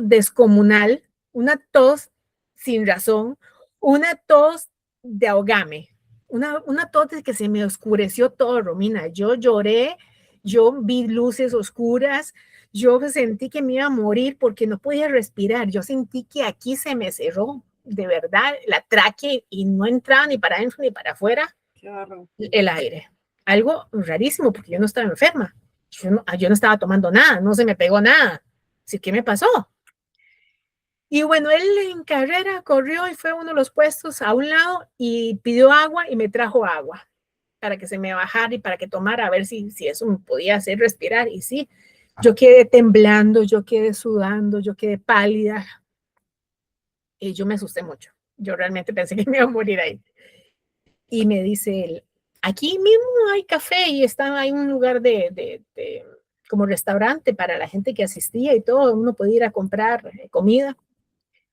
descomunal, una tos sin razón, una tos de ahogame, una tos de que se me oscureció todo, Romina. Yo lloré, yo vi luces oscuras, yo sentí que me iba a morir porque no podía respirar, yo sentí que aquí se me cerró, de verdad, la tráquea y no entraba ni para adentro ni para afuera el aire. Algo rarísimo porque yo no estaba enferma. Yo no estaba tomando nada, no se me pegó nada. Así, ¿qué me pasó? Y bueno, él en carrera corrió y fue a uno de los puestos a un lado y pidió agua y me trajo agua para que se me bajara y para que tomara a ver si eso me podía hacer respirar. Y sí, yo quedé temblando, yo quedé sudando, yo quedé pálida y yo me asusté mucho. Yo realmente pensé que me iba a morir ahí. Y me dice él, aquí mismo hay café y hay un lugar de como restaurante para la gente que asistía y todo, uno puede ir a comprar comida.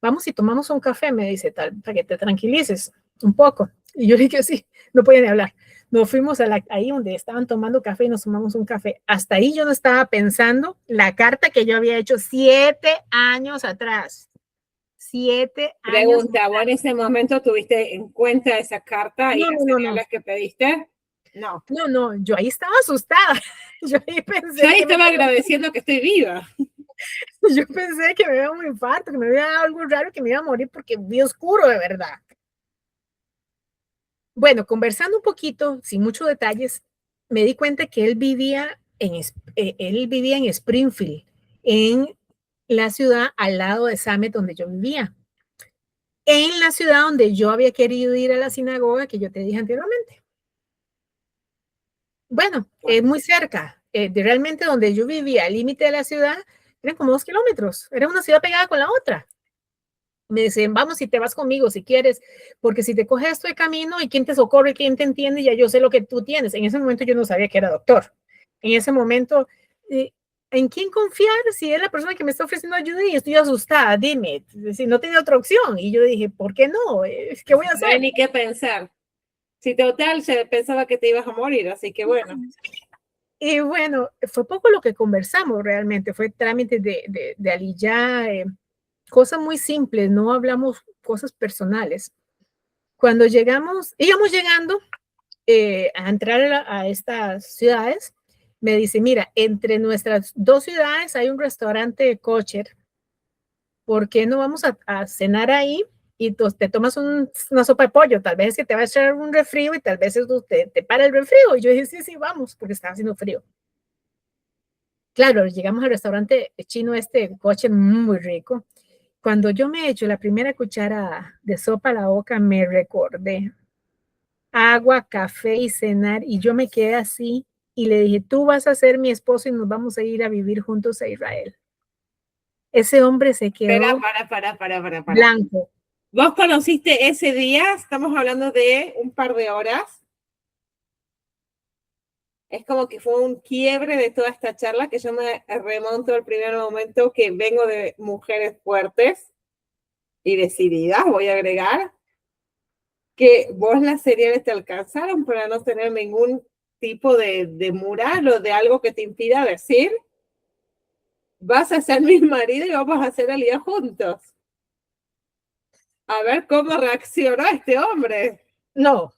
Vamos y tomamos un café, me dice, tal, para que te tranquilices un poco. Y yo dije, sí, no pueden ni hablar. Nos fuimos ahí donde estaban tomando café y nos tomamos un café. Hasta ahí yo no estaba pensando la carta que yo había hecho 7 años atrás. 7 años.
Pregunta, ¿vos en ese momento tuviste en cuenta esa carta y las señales que pediste?
No, yo ahí estaba asustada. Yo ahí pensé.
Yo ahí estaba agradeciendo que estoy viva.
Yo pensé que me iba a un infarto, que me iba a dar algo raro, que me iba a morir porque vi oscuro de verdad. Bueno, conversando un poquito, sin muchos detalles, me di cuenta que él vivía en Springfield, en la ciudad al lado de Summit, donde yo vivía. En la ciudad donde yo había querido ir a la sinagoga que yo te dije anteriormente. Bueno, es muy cerca. De realmente donde yo vivía, al límite de la ciudad, eran como 2 kilómetros. Era una ciudad pegada con la otra. Me dicen, vamos, si te vas conmigo, si quieres, porque si te coges esto de camino y quién te socorre, quién te entiende, ya yo sé lo que tú tienes. En ese momento yo no sabía que era doctor. En ese momento, ¿en quién confiar si es la persona que me está ofreciendo ayuda y estoy asustada? Dime, si no tenía otra opción. Y yo dije, ¿por qué no? ¿Qué voy a hacer?
No hay ni qué pensar. Si total se pensaba que te ibas a morir, así que bueno.
Y bueno, fue poco lo que conversamos realmente, fue trámites de aliyá, cosas muy simples, no hablamos cosas personales. Cuando llegamos, íbamos llegando a entrar a estas ciudades, me dice, mira, entre nuestras 2 ciudades hay un restaurante kosher, ¿por qué no vamos a cenar ahí? Y te tomas una sopa de pollo, tal vez que te va a echar un refrío y tal vez eso te para el refrío. Y yo dije, sí, sí, vamos, porque estaba haciendo frío. Claro, llegamos al restaurante chino kosher muy rico. Cuando yo me echo la primera cuchara de sopa a la boca, me recordé agua, café y cenar, y yo me quedé así y le dije, tú vas a ser mi esposo y nos vamos a ir a vivir juntos a Israel. Ese hombre se quedó
Para.
blanco.
¿Vos conociste ese día? Estamos hablando de un par de horas. Es como que fue un quiebre de toda esta charla que yo me remonto al primer momento que vengo de mujeres fuertes y decididas, voy a agregar, que vos las cereales te alcanzaron para no tener ningún tipo de mural o de algo que te impida decir, vas a ser mi marido y vamos a hacer el día juntos. A ver cómo reaccionó este hombre.
No,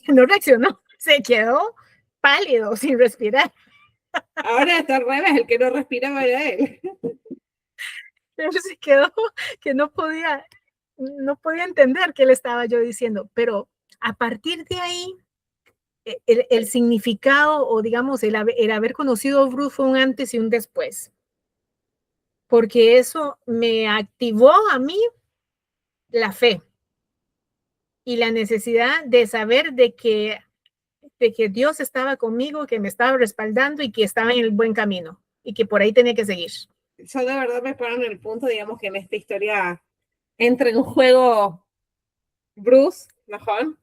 no reaccionó, se quedó pálido, sin respirar.
Ahora está al revés, el que no respiraba era él.
Él se quedó que no podía entender qué le estaba yo diciendo, pero a partir de ahí, el significado o digamos el haber conocido a Bruce fue un antes y un después, porque eso me activó a mí la fe y la necesidad de saber de que Dios estaba conmigo, que me estaba respaldando y que estaba en el buen camino y que por ahí tenía que seguir.
Yo de verdad me paro en el punto, digamos, que en esta historia entra en juego Bruce, mejor,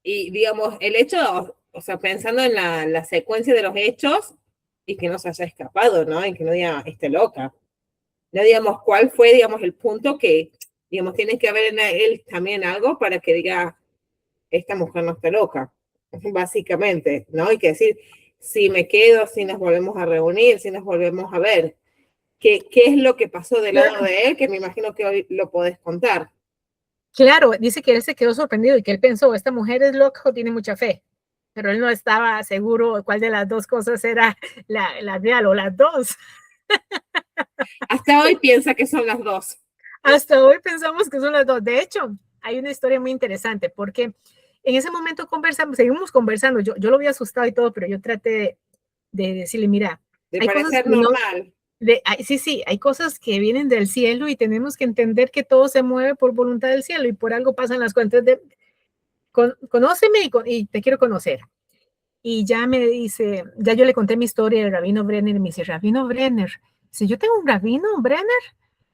y digamos, el hecho, o sea, pensando en la secuencia de los hechos y que no se haya escapado, ¿no? Y que no diga, esté loca. No digamos cuál fue, digamos, el punto que, digamos, tiene que haber en él también algo para que diga, esta mujer no está loca, básicamente, ¿no? Hay que decir, si me quedo, si nos volvemos a reunir, si nos volvemos a ver, ¿qué es lo que pasó del lado de él? Que me imagino que hoy lo podés contar.
Claro, dice que él se quedó sorprendido y que él pensó, esta mujer es loca o tiene mucha fe, pero él no estaba seguro cuál de las dos cosas era la real o las dos.
Hasta hoy piensa que son las dos.
Hasta hoy pensamos que son las dos. De hecho, hay una historia muy interesante porque en ese momento seguimos conversando. Yo lo había asustado y todo, pero yo traté de decirle, mira,
De
hay
parecer
cosas
normal.
sí, hay cosas que vienen del cielo y tenemos que entender que todo se mueve por voluntad del cielo y por algo pasan las cuentas conóceme y te quiero conocer. Y ya me dice, ya yo le conté mi historia del rabino Brenner y me dice, rabino Brenner, si yo tengo un rabino Brenner,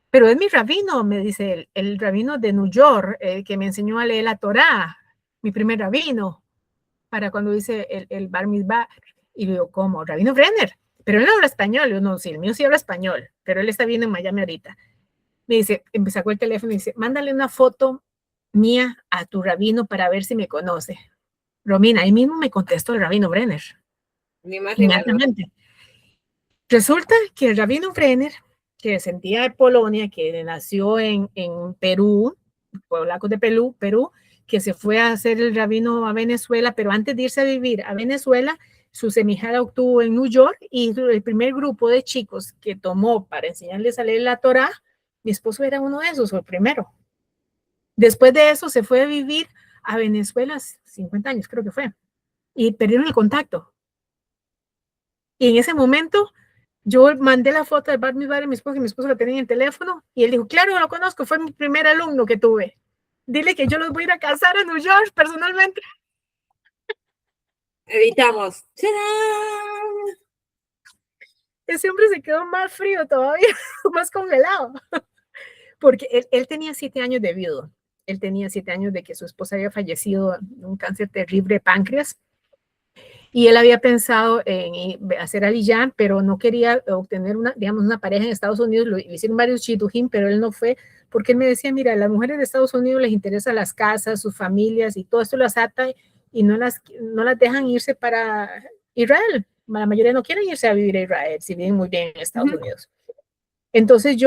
pero es mi rabino, me dice el rabino de New York, que me enseñó a leer la Torá, mi primer rabino, para cuando hice el Bar Mitzvah. Y le digo, ¿cómo? Rabino Brenner. Pero él no habla español. Yo no, sí, el mío sí habla español, pero él está viendo en Miami ahorita. Me dice, sacó el teléfono y dice, mándale una foto mía a tu rabino para ver si me conoce. Romina, ahí mismo me contestó el rabino Brenner. Inmediatamente. Resulta que el rabino Brenner, que descendía de Polonia, que nació en Perú, polacos de Perú, que se fue a hacer el rabino a Venezuela, pero antes de irse a vivir a Venezuela, su semijada obtuvo en New York y el primer grupo de chicos que tomó para enseñarles a leer la Torá, mi esposo era uno de esos, o el primero. Después de eso se fue a vivir a Venezuela, 50 años creo que fue, y perdieron el contacto. Y en ese momento yo mandé la foto del bar mitzvah de mi esposo y mi esposo la tenía en el teléfono y él dijo, claro, lo conozco, fue mi primer alumno que tuve. Dile que yo los voy a ir a casar a New York personalmente.
Editamos. ¡Tarán!
Ese hombre se quedó más frío todavía, más congelado, porque él tenía 7 años de viudo. Él tenía 7 años de que su esposa había fallecido de un cáncer terrible de páncreas. Y él había pensado en hacer aliyah, pero no quería obtener una, digamos, una pareja en Estados Unidos. Lo hicieron varios shidduchim, pero él no fue, porque él me decía, mira, a las mujeres de Estados Unidos les interesan las casas, sus familias, y todo esto las ata y no las dejan irse para Israel. La mayoría no quieren irse a vivir a Israel, si viven muy bien en Estados Unidos. Entonces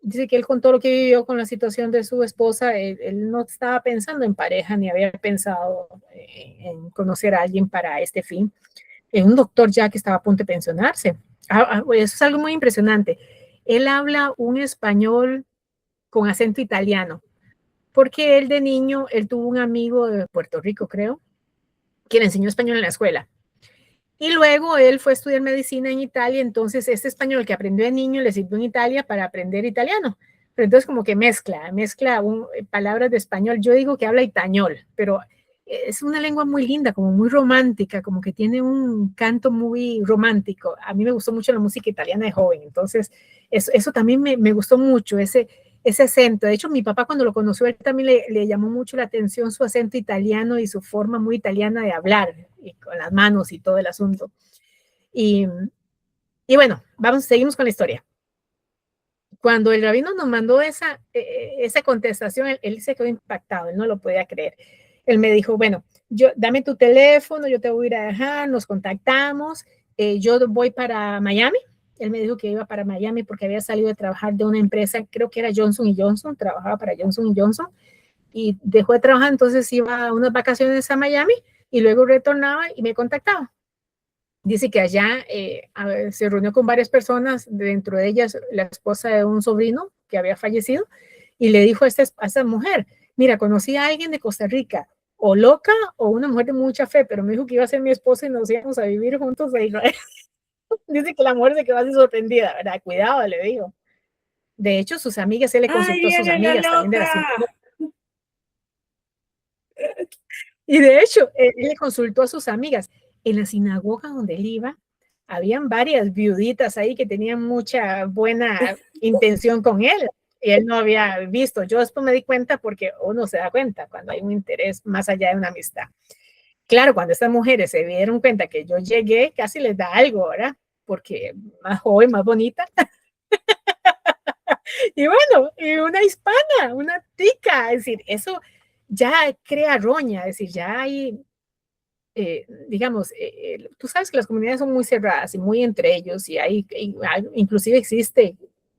dice que él con todo lo que vivió con la situación de su esposa, él no estaba pensando en pareja ni había pensado en conocer a alguien para este fin. Un doctor ya que estaba a punto de pensionarse. Eso es algo muy impresionante. Él habla un español con acento italiano, porque él de niño, él tuvo un amigo de Puerto Rico, creo, que le enseñó español en la escuela. Y luego él fue a estudiar medicina en Italia, entonces este español que aprendió de niño le sirvió en Italia para aprender italiano. Pero entonces como que mezcla palabras de español. Yo digo que habla itañol, pero es una lengua muy linda, como muy romántica, como que tiene un canto muy romántico. A mí me gustó mucho la música italiana de joven, entonces eso también me gustó mucho, ese acento. De hecho, mi papá cuando lo conoció, él también le llamó mucho la atención su acento italiano y su forma muy italiana de hablar, y con las manos y todo el asunto. Y bueno, seguimos con la historia. Cuando el rabino nos mandó esa contestación, él se quedó impactado, él no lo podía creer. Él me dijo, bueno, dame tu teléfono, yo te voy a ir a dejar, nos contactamos, yo voy para Miami. Él me dijo que iba para Miami porque había salido de trabajar de una empresa, creo que era Johnson Johnson, trabajaba para Johnson Johnson, y dejó de trabajar, entonces iba a unas vacaciones a Miami y luego retornaba y me contactaba. Dice que allá se reunió con varias personas, dentro de ellas la esposa de un sobrino que había fallecido, y le dijo a esta mujer, mira, conocí a alguien de Costa Rica, o loca o una mujer de mucha fe, pero me dijo que iba a ser mi esposa y nos íbamos a vivir juntos a Israel. Dice que la mujer se quedó así sorprendida, ¿verdad? Cuidado, le digo. De hecho, sus amigas, él le consultó a sus amigas también de la sinagoga. Y de hecho, él le consultó a sus amigas. En la sinagoga donde él iba, habían varias viuditas ahí que tenían mucha buena intención con él. Y él no había visto. Yo después me di cuenta porque uno se da cuenta cuando hay un interés más allá de una amistad. Claro, cuando estas mujeres se dieron cuenta que yo llegué, casi les da algo, ¿verdad? Porque más joven, más bonita. Y bueno, y una hispana, una tica, es decir, eso ya crea roña, es decir, ya hay, digamos, tú sabes que las comunidades son muy cerradas y muy entre ellos, y inclusive existe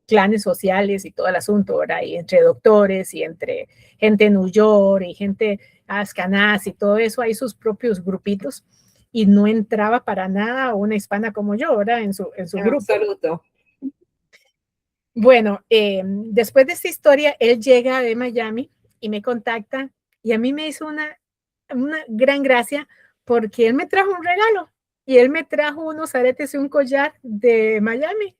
clanes sociales y todo el asunto, ¿verdad? Y entre doctores y entre gente de New York y gente ascanaz y todo eso, hay sus propios grupitos, y no entraba para nada una hispana como yo, ¿verdad? En su grupo.
Absoluto.
Bueno, después de esta historia, él llega de Miami y me contacta, y a mí me hizo una gran gracia porque él me trajo un regalo, y él me trajo unos aretes y un collar de Miami.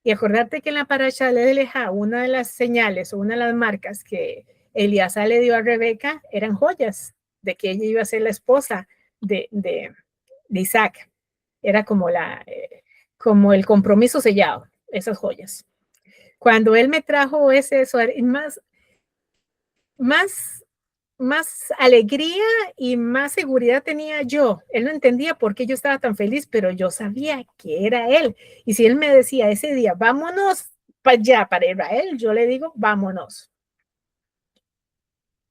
Y acordate que en la parasha de Leja, una de las señales o una de las marcas que Eliezer le dio a Rebeca eran joyas, de que ella iba a ser la esposa de Isaac. Era como el compromiso sellado, esas joyas. Cuando él me trajo eso, más alegría y más seguridad tenía yo. Él no entendía por qué yo estaba tan feliz, pero yo sabía que era él. Y si él me decía ese día, vámonos para allá, para Israel, yo le digo, vámonos.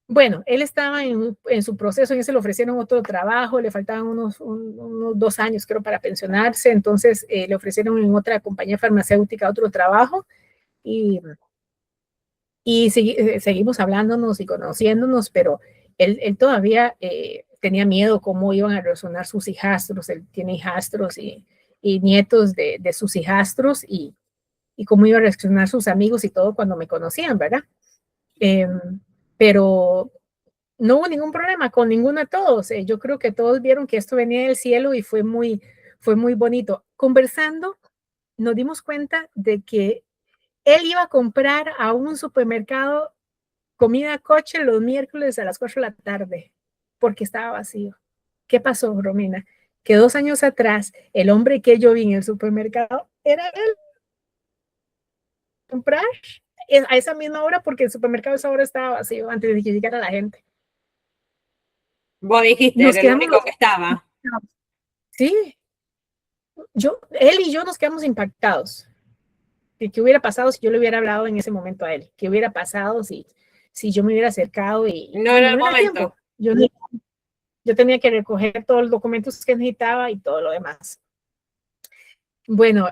Bueno, él estaba en su proceso, y se le ofrecieron otro trabajo, le faltaban unos 2 años, creo, para pensionarse. Entonces le ofrecieron en otra compañía farmacéutica otro trabajo, y seguimos hablándonos y conociéndonos, pero él todavía tenía miedo cómo iban a resonar sus hijastros. Él tiene hijastros y nietos de sus hijastros, y cómo iban a reaccionar sus amigos y todo cuando me conocían, ¿verdad? Pero no hubo ningún problema con ninguno de todos. Yo creo que todos vieron que esto venía del cielo, y fue muy fue muy bonito. Conversando, nos dimos cuenta de que él iba a comprar a un supermercado comida coche los miércoles a las 4 de la tarde, porque estaba vacío. ¿Qué pasó, Romina? Que 2 años atrás, el hombre que yo vi en el supermercado era él. Comprar a esa misma hora porque el supermercado a esa hora estaba vacío antes de que llegara la gente.
Vos dijiste,
Nos
era el
quedamos
único que estaba.
Sí, él y yo nos quedamos impactados. ¿Qué hubiera pasado si yo le hubiera hablado en ese momento a él? ¿Qué hubiera pasado si yo me hubiera acercado
No
y
era
no
el
era
momento.
tiempo? Yo tenía que recoger todos los documentos que necesitaba y todo lo demás. Bueno,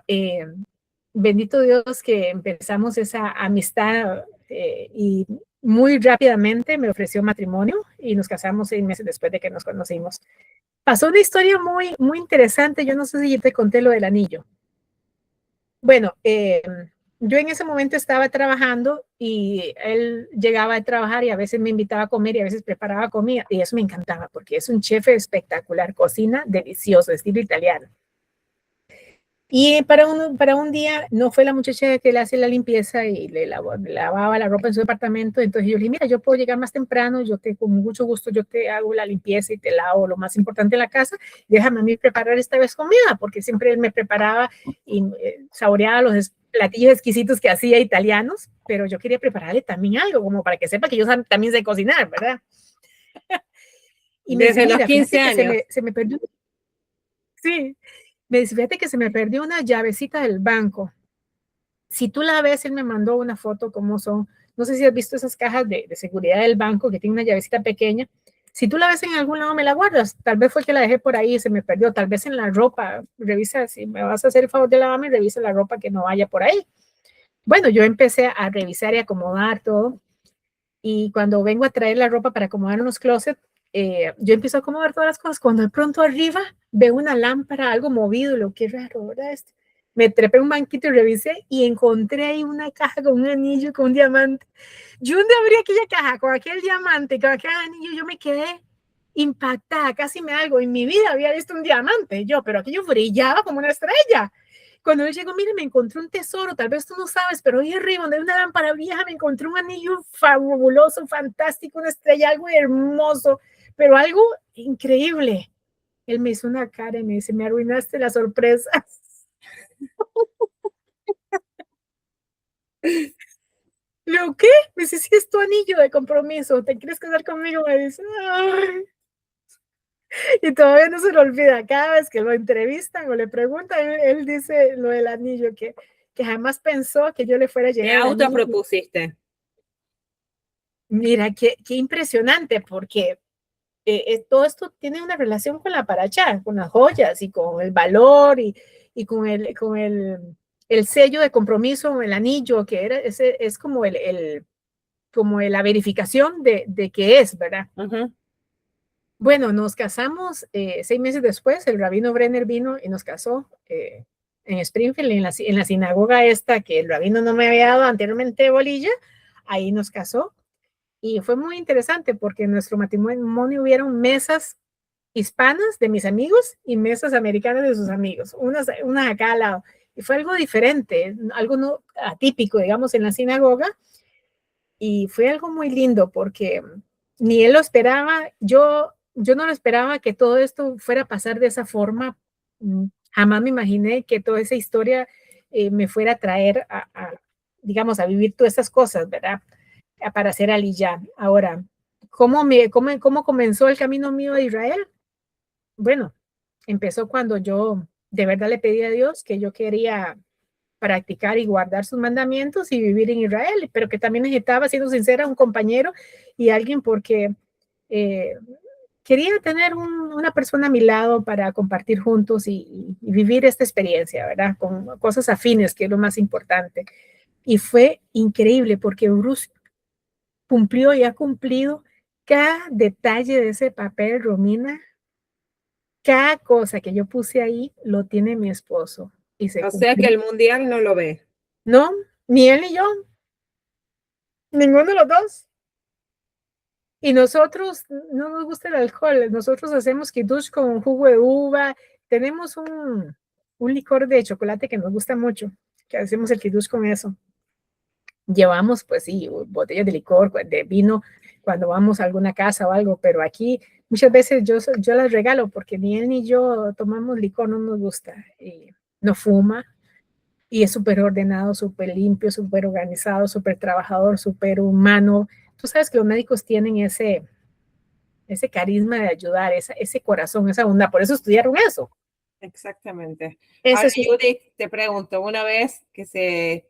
bendito Dios que empezamos esa amistad y muy rápidamente me ofreció matrimonio y nos casamos 6 meses después de que nos conocimos. Pasó una historia muy, muy interesante. Yo no sé si yo te conté lo del anillo. Bueno, yo en ese momento estaba trabajando y él llegaba a trabajar y a veces me invitaba a comer y a veces preparaba comida y eso me encantaba porque es un chef espectacular, cocina delicioso, estilo italiano. Y para un día no fue la muchacha que le hace la limpieza y le lavaba la ropa en su departamento. Entonces yo le dije, mira, yo puedo llegar más temprano, con mucho gusto, yo te hago la limpieza y te lavo lo más importante en la casa. Déjame a mí preparar esta vez comida, porque siempre él me preparaba y saboreaba los platillos exquisitos que hacía italianos, pero yo quería prepararle también algo, como para que sepa que yo también sé cocinar, ¿verdad? Y me dice,
Desde los
mira,
15
fíjate que
años.
se me perdió. Sí, me dice, fíjate que se me perdió una llavecita del banco. Si tú la ves, él me mandó una foto como son, no sé si has visto esas cajas de seguridad del banco que tiene una llavecita pequeña. Si tú la ves en algún lado, me la guardas. Tal vez fue que la dejé por ahí y se me perdió. Tal vez en la ropa. Revisa, si me vas a hacer el favor de lavarme, revisa la ropa que no vaya por ahí. Bueno, yo empecé a revisar y acomodar todo. Y cuando vengo a traer la ropa para acomodar en los closets, yo empiezo a acomodar todas las cosas. Cuando de pronto arriba veo una lámpara, algo movido, lo que raro, ¿verdad? Me trepé un banquito y revisé y encontré ahí una caja con un anillo, con un diamante. Yo donde abrí aquella caja con aquel diamante, con aquel anillo, yo me quedé impactada, casi me algo. En mi vida había visto un diamante, yo, pero aquello brillaba como una estrella. Cuando él llegó, mire, me encontré un tesoro, tal vez tú no sabes, pero ahí arriba, donde hay una lámpara vieja, me encontré un anillo fabuloso, fantástico, una estrella, algo hermoso, pero algo increíble. Él me hizo una cara y me dice, me arruinaste la sorpresa. ¿Lo qué? Me dice, sí, es tu anillo de compromiso, ¿te quieres casar conmigo? Me dice, ay. Y todavía no se lo olvida, cada vez que lo entrevistan o le preguntan, él dice lo del anillo, que jamás pensó que yo le fuera a
¿Qué
llegar el
auto
anillo.
propusiste?
Mira, qué impresionante, porque todo esto tiene una relación con la paracha, con las joyas y con el valor y con el sello de compromiso, el anillo, que es como como la verificación de que es, ¿verdad? Bueno, nos casamos 6 meses después, el rabino Brenner vino y nos casó en Springfield, en la sinagoga esta que el rabino no me había dado anteriormente de bolilla, ahí nos casó. Y fue muy interesante porque en nuestro matrimonio hubieron mesas hispanas de mis amigos y mesas americanas de sus amigos, unas a cada lado. Y fue algo diferente, algo no atípico, digamos, en la sinagoga. Y fue algo muy lindo porque ni él lo esperaba, yo no lo esperaba que todo esto fuera a pasar de esa forma. Jamás me imaginé que toda esa historia me fuera a traer digamos, a vivir todas esas cosas, ¿verdad? Para ser aliyah. Ahora, ¿cómo comenzó el camino mío a Israel? Bueno, empezó cuando yo de verdad le pedí a Dios que yo quería practicar y guardar sus mandamientos y vivir en Israel, pero que también necesitaba, siendo sincera, un compañero y alguien porque eh, quería tener una persona a mi lado para compartir juntos y vivir esta experiencia, ¿verdad? Con cosas afines, que es lo más importante. Y fue increíble porque Bruce cumplió y ha cumplido cada detalle de ese papel, Romina. Cada cosa que yo puse ahí lo tiene mi esposo y se
O sea que
cumplió.
el mundial no lo ve.
No, ni él ni yo, ninguno de los dos. Y nosotros no nos gusta el alcohol, nosotros hacemos kiddush con jugo de uva, tenemos un licor de chocolate que nos gusta mucho, que hacemos el kiddush con eso. Llevamos, pues sí, botellas de licor, de vino, cuando vamos a alguna casa o algo, pero aquí muchas veces yo las regalo porque ni él ni yo tomamos licor, no nos gusta. Y no fuma y es súper ordenado, súper limpio, súper organizado, súper trabajador, súper humano. Tú sabes que los médicos tienen ese carisma de ayudar, ese corazón, esa onda, por eso estudiaron eso.
Exactamente.
Ese
Ahora,
es
Yuri, te pregunto, una vez que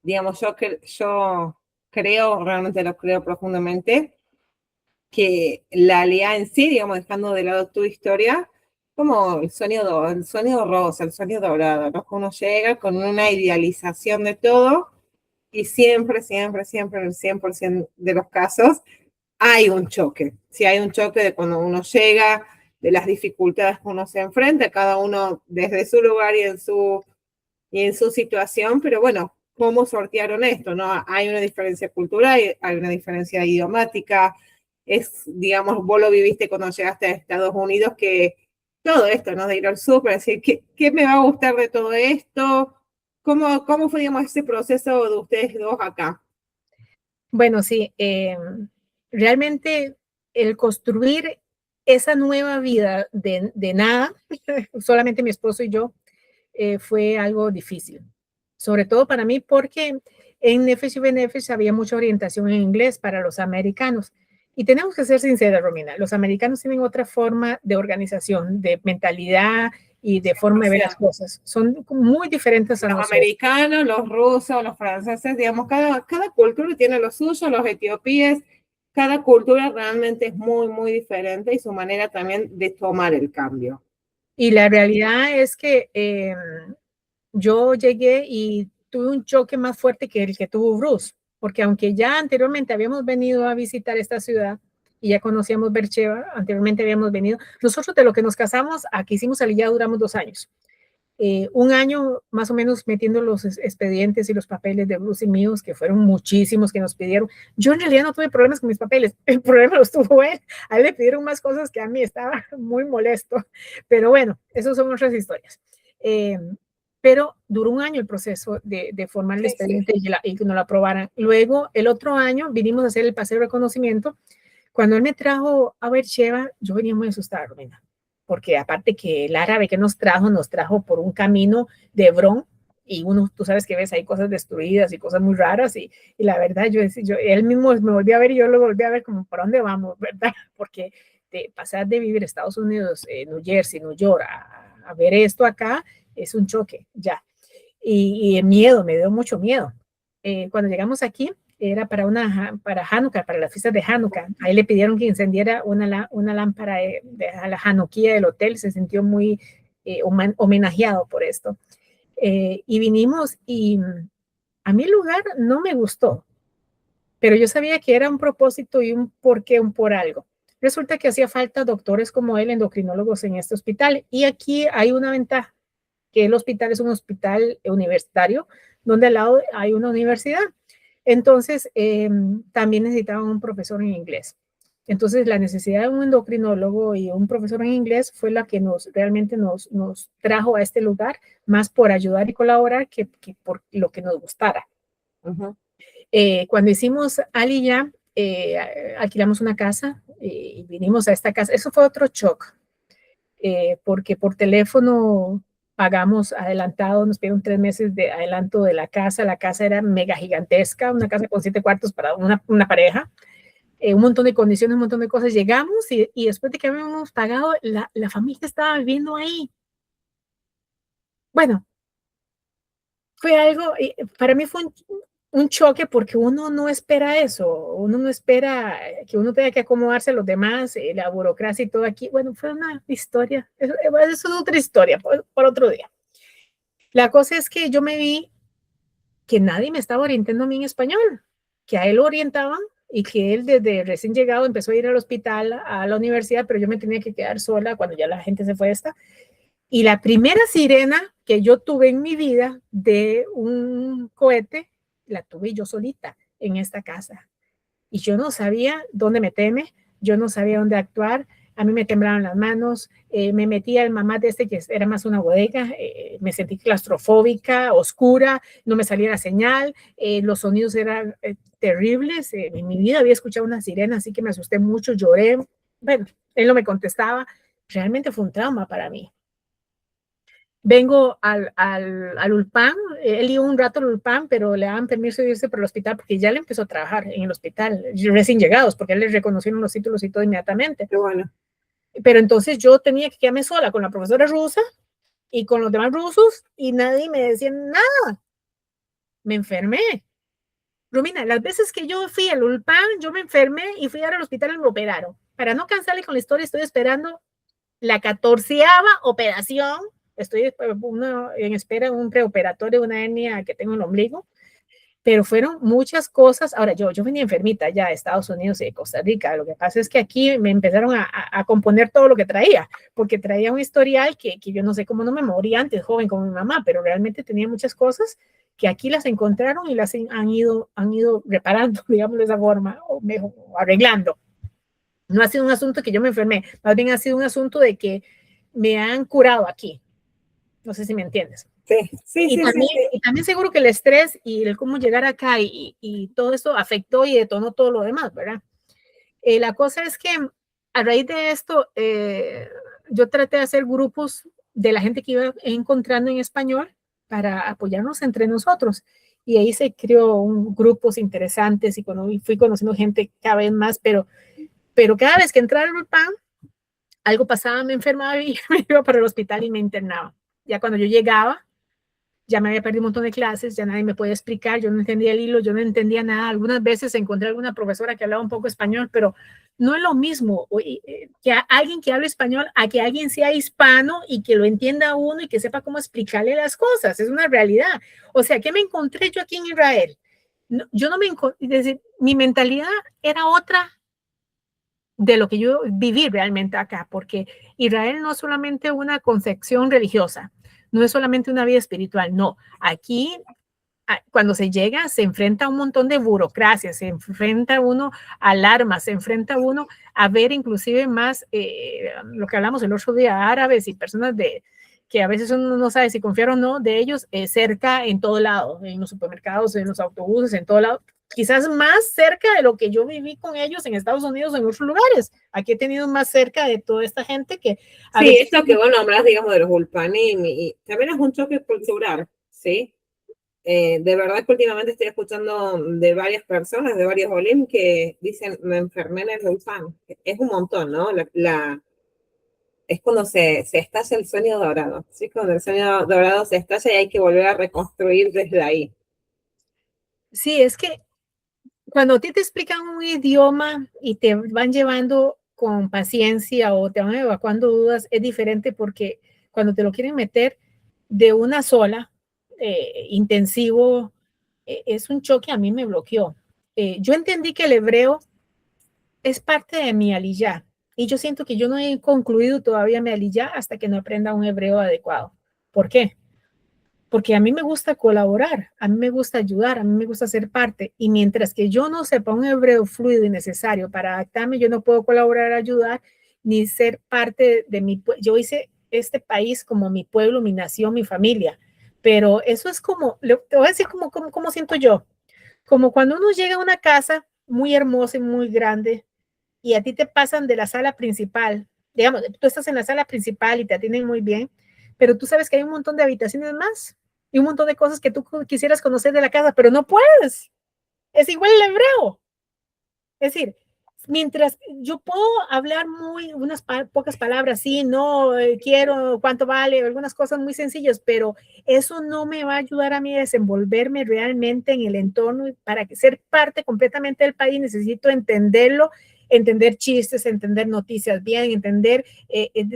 digamos, yo creo, realmente lo creo profundamente, que la alianza en sí, digamos, dejando de lado tu historia, como el sueño rosa, el sueño dorado, ¿no? Que uno llega con una idealización de todo y siempre, siempre, siempre, en el 100% de los casos, hay un choque. Si hay un choque de cuando uno llega, de las dificultades que uno se enfrenta, cada uno desde su lugar y en su situación, pero bueno, ¿cómo sortearon esto? ¿No? Hay una diferencia cultural, hay una diferencia idiomática, digamos, vos lo viviste cuando llegaste a Estados Unidos, que todo esto, ¿no? De ir al súper, decir, ¿qué me va a gustar de todo esto? ¿Cómo fue, digamos, ese proceso de ustedes dos acá?
Bueno, sí, realmente el construir esa nueva vida de nada, solamente mi esposo y yo, fue algo difícil. Sobre todo para mí porque en Nefesh y Benefesh había mucha orientación en inglés para los americanos. Y tenemos que ser sinceros, Romina, los americanos tienen otra forma de organización, de mentalidad y de forma de ver las cosas. Son muy diferentes a
Los
nosotros.
americanos, los rusos, los franceses, digamos, cada cultura tiene lo suyo, los etíopes, cada cultura realmente es muy, muy diferente y su manera también de tomar el cambio.
Y la realidad es que yo llegué y tuve un choque más fuerte que el que tuvo Bruce, porque aunque ya anteriormente habíamos venido a visitar esta ciudad y ya conocíamos Beersheba, anteriormente habíamos venido, nosotros de lo que nos casamos, aquí hicimos ya duramos 2 años. Un año más o menos metiendo los expedientes y los papeles de Bruce y míos, que fueron muchísimos que nos pidieron. Yo en realidad no tuve problemas con mis papeles, el problema los tuvo él. A él le pidieron más cosas que a mí, estaba muy molesto. Pero bueno, esas son otras historias. Pero duró un año el proceso de formar el expediente y que nos lo aprobaran. Luego, el otro año, vinimos a hacer el paseo de reconocimiento. Cuando él me trajo a Beersheba, yo venía muy asustada, Romina, porque aparte que el árabe que nos trajo por un camino de Hebrón, y uno, tú sabes que ves, hay cosas destruidas y cosas muy raras, y la verdad, él mismo me volvió a ver y yo lo volví a ver como, ¿por dónde vamos, verdad? Porque de pasar de vivir Estados Unidos, New Jersey, New York, a ver esto acá, es un choque, ya. Y el miedo, me dio mucho miedo. Cuando llegamos aquí, era para Hanukkah, para las fiestas de Hanukkah. Ahí le pidieron que encendiera una lámpara de la Hanukkah del hotel, se sintió muy homenajeado por esto. Y vinimos y a mí el lugar no me gustó, pero yo sabía que era un propósito y un porqué, un por algo. Resulta que hacía falta doctores como él, endocrinólogos en este hospital, y aquí hay una ventaja, que el hospital es un hospital universitario, donde al lado hay una universidad. Entonces, también necesitaban un profesor en inglés. Entonces, la necesidad de un endocrinólogo y un profesor en inglés fue la que realmente nos trajo a este lugar, más por ayudar y colaborar que por lo que nos gustara.
Uh-huh.
Cuando hicimos Aliyah, alquilamos una casa y vinimos a esta casa. Eso fue otro shock, porque por teléfono pagamos adelantado, nos pidieron 3 meses de adelanto de la casa. La casa era mega gigantesca, una casa con 7 cuartos para una pareja, un montón de condiciones, un montón de cosas. Llegamos y después de que habíamos pagado, la familia estaba viviendo ahí. Bueno, fue algo, para mí fue un choque porque uno no espera eso, uno no espera que uno tenga que acomodarse a los demás, la burocracia y todo aquí. Bueno, fue una historia, eso es otra historia por otro día. La cosa es que yo me vi que nadie me estaba orientando a mí en español, que a él lo orientaban y que él desde recién llegado empezó a ir al hospital, a la universidad, pero yo me tenía que quedar sola cuando ya la gente se fue esta. Y la primera sirena que yo tuve en mi vida de un cohete, la tuve yo solita en esta casa. Y yo no sabía dónde meterme, yo no sabía dónde actuar. a mí me temblaban las manos, me metía el mamá de este que era más una bodega, me sentí claustrofóbica, oscura, no me salía la señal, los sonidos eran terribles, en mi vida había escuchado una sirena, así que me asusté mucho, lloré, bueno, él no me contestaba, realmente fue un trauma para mí. Vengo al Ulpan, él iba un rato al Ulpan, pero le daban permiso de irse para el hospital porque ya le empezó a trabajar en el hospital, recién llegados, porque él les reconocieron los títulos y todo inmediatamente.
Qué bueno.
Pero entonces yo tenía que quedarme sola con la profesora rusa y con los demás rusos y nadie me decía nada. Me enfermé. Romina, las veces que yo fui al Ulpan, yo me enfermé y fui al hospital y me operaron. Para no cansarle con la historia, estoy esperando la 14ª operación. Estoy en espera de un preoperatorio, una hernia que tengo en el ombligo, pero fueron muchas cosas. Ahora, yo venía enfermita ya de Estados Unidos y de Costa Rica. Lo que pasa es que aquí me empezaron a componer todo lo que traía, porque traía un historial que yo no sé cómo no me moría antes, joven como mi mamá, pero realmente tenía muchas cosas que aquí las encontraron y las han ido reparando, digamos de esa forma, o mejor, arreglando. No ha sido un asunto que yo me enfermé, más bien ha sido un asunto de que me han curado aquí. No sé si me entiendes.
Sí.
Y también seguro que el estrés y el cómo llegar acá y todo eso afectó y detonó todo lo demás, ¿verdad? La cosa es que a raíz de esto, yo traté de hacer grupos de la gente que iba encontrando en español para apoyarnos entre nosotros. Y ahí se creó grupos interesantes y fui conociendo gente cada vez más, pero cada vez que entraba al PAN, algo pasaba, me enfermaba y me iba para el hospital y me internaba. Ya cuando yo llegaba, ya me había perdido un montón de clases, ya nadie me podía explicar, yo no entendía el hilo, yo no entendía nada. Algunas veces encontré alguna profesora que hablaba un poco español, pero no es lo mismo que alguien que hable español a que alguien sea hispano y que lo entienda uno y que sepa cómo explicarle las cosas. Es una realidad. O sea, ¿qué me encontré yo aquí en Israel? No, yo no me encontré, es decir, mi mentalidad era otra de lo que yo viví realmente acá, porque Israel no es solamente una concepción religiosa, no es solamente una vida espiritual, no, aquí cuando se llega se enfrenta a un montón de burocracia, se enfrenta uno a alarmas, se enfrenta uno a ver inclusive más lo que hablamos el otro día, árabes y personas que a veces uno no sabe si confiar o no de ellos, cerca en todo lado, en los supermercados, en los autobuses, en todo lado, quizás más cerca de lo que yo viví con ellos en Estados Unidos, en otros lugares. Aquí he tenido más cerca de toda esta gente que...
Sí, veces... esto que vos nombrás, digamos, de los Ulpanim, y también es un choque cultural, ¿sí? De verdad que últimamente estoy escuchando de varias personas, de varios Olim, que dicen, me enfermé en el Ulpan. Es un montón, ¿no? Es cuando se estalla el sueño dorado, ¿sí? Cuando el sueño dorado se estalla y hay que volver a reconstruir desde ahí.
Sí, es que cuando a ti te explican un idioma y te van llevando con paciencia o te van evacuando dudas, es diferente porque cuando te lo quieren meter de una sola, intensivo, es un choque, a mí me bloqueó. Yo entendí que el hebreo es parte de mi aliyah y yo siento que yo no he concluido todavía mi aliyah hasta que no aprenda un hebreo adecuado. ¿Por qué? Porque a mí me gusta colaborar, a mí me gusta ayudar, a mí me gusta ser parte. Y mientras que yo no sepa un hebreo fluido y necesario para adaptarme, yo no puedo colaborar, ayudar, ni ser parte de mi... Yo hice este país como mi pueblo, mi nación, mi familia. Pero eso es como, te voy a decir cómo siento yo. Como cuando uno llega a una casa muy hermosa y muy grande y a ti te pasan de la sala principal, digamos, tú estás en la sala principal y te atienden muy bien, pero tú sabes que hay un montón de habitaciones más y un montón de cosas que tú quisieras conocer de la casa, pero no puedes. Es igual el hebreo. Es decir, mientras yo puedo hablar unas pocas palabras, sí, no, quiero, cuánto vale, algunas cosas muy sencillas, pero eso no me va a ayudar a mí a desenvolverme realmente en el entorno. Para ser parte completamente del país necesito entenderlo, entender chistes, entender noticias bien, entender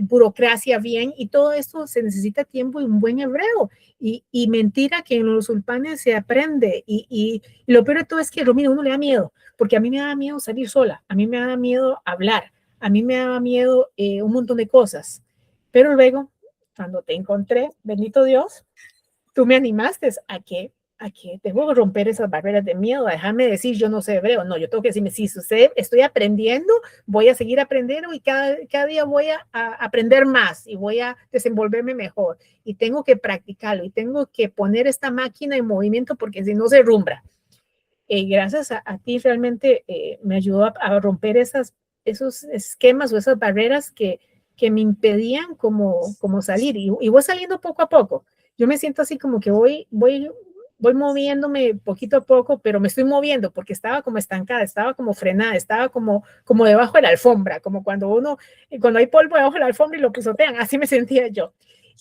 burocracia bien, y todo esto se necesita tiempo y un buen hebreo. Y mentira que en los sulpanes se aprende. Y lo peor de todo es que, Romina, uno le da miedo, porque a mí me da miedo salir sola, a mí me da miedo hablar, a mí me da miedo un montón de cosas. Pero luego, cuando te encontré, bendito Dios, tú me animaste a aquí debo romper esas barreras de miedo, a dejarme decir yo no sé hebreo. No, yo tengo que decirme, si sucede, estoy aprendiendo, voy a seguir aprendiendo y cada día voy a aprender más y voy a desenvolverme mejor. Y tengo que practicarlo y tengo que poner esta máquina en movimiento porque si no se rumbra. Gracias a ti realmente me ayudó a romper esos esquemas o esas barreras que me impedían como salir. Y voy saliendo poco a poco. Yo me siento así como que voy moviéndome poquito a poco, pero me estoy moviendo porque estaba como estancada, estaba como frenada, estaba como debajo de la alfombra, como cuando hay polvo debajo de la alfombra y lo pisotean, así me sentía yo.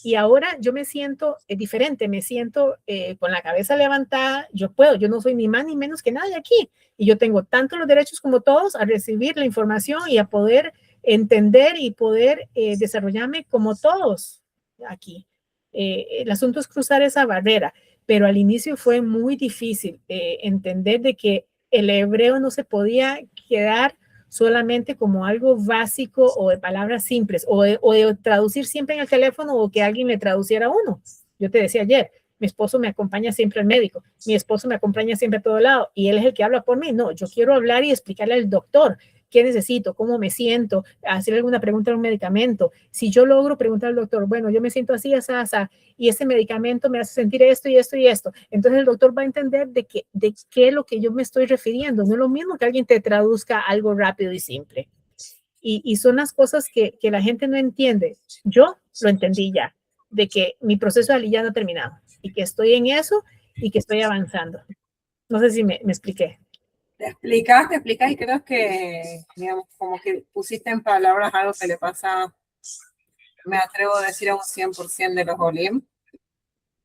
Y ahora yo me siento diferente, me siento con la cabeza levantada, yo no soy ni más ni menos que nadie aquí. Y yo tengo tanto los derechos como todos a recibir la información y a poder entender y poder desarrollarme como todos aquí. El asunto es cruzar esa barrera, pero al inicio fue muy difícil entender de que el hebreo no se podía quedar solamente como algo básico o de palabras simples o de traducir siempre en el teléfono o que alguien le traduciera a uno. Yo te decía ayer, mi esposo me acompaña siempre al médico, mi esposo me acompaña siempre a todo lado y él es el que habla por mí. No, yo quiero hablar y explicarle al doctor qué necesito, cómo me siento, hacerle alguna pregunta a un medicamento. Si yo logro preguntar al doctor, bueno, yo me siento así, así, así, y ese medicamento me hace sentir esto y esto y esto. Entonces el doctor va a entender de qué es lo que yo me estoy refiriendo. No es lo mismo que alguien te traduzca algo rápido y simple. Y son las cosas que la gente no entiende. Yo lo entendí ya, de que mi proceso de aliyah no ha terminado y que estoy en eso y que estoy avanzando. No sé si me expliqué.
Te explicas y creo que, digamos, como que pusiste en palabras algo que le pasa, me atrevo a decir, a un 100% de los Olim.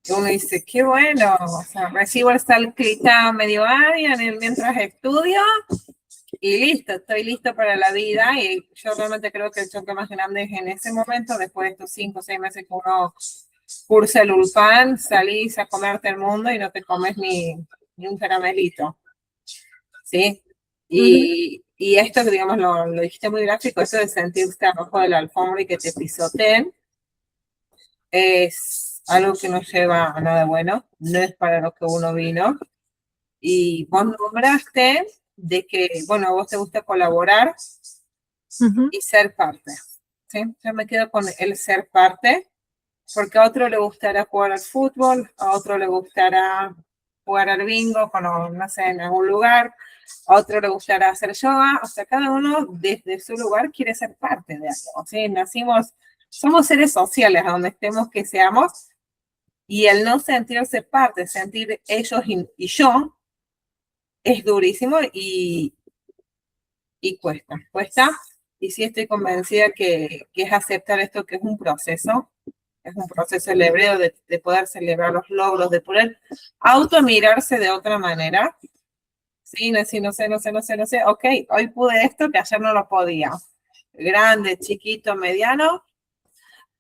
Y uno dice, qué bueno, o sea, recibo esta escrita medio área mientras estudio y listo, estoy listo para la vida. Y yo realmente creo que el choque más grande es en ese momento, después de estos 5 o 6 meses que uno cursa el Ulpan, salís a comerte el mundo y no te comes ni un caramelito. ¿Sí? Y esto, digamos, lo dijiste muy gráfico, eso de sentirte abajo de la alfombra y que te pisoteen, es algo que no lleva a nada bueno, no es para lo que uno vino. Y vos nombraste de que, bueno, a vos te gusta colaborar y ser parte. ¿Sí? Yo me quedo con el ser parte, porque a otro le gustará jugar al fútbol, a otro le gustará jugar al bingo, no sé, en algún lugar, a otro le gustará hacer yoga, o sea, cada uno desde su lugar quiere ser parte de algo, ¿sí? Somos seres sociales, a donde estemos que seamos, y el no sentirse parte, sentir ellos y yo, es durísimo y cuesta, y sí estoy convencida que es aceptar esto, que es un proceso el hebreo de poder celebrar los logros, de poder automirarse de otra manera. Sí, no sé, ok, hoy pude esto que ayer no lo podía. Grande, chiquito, mediano,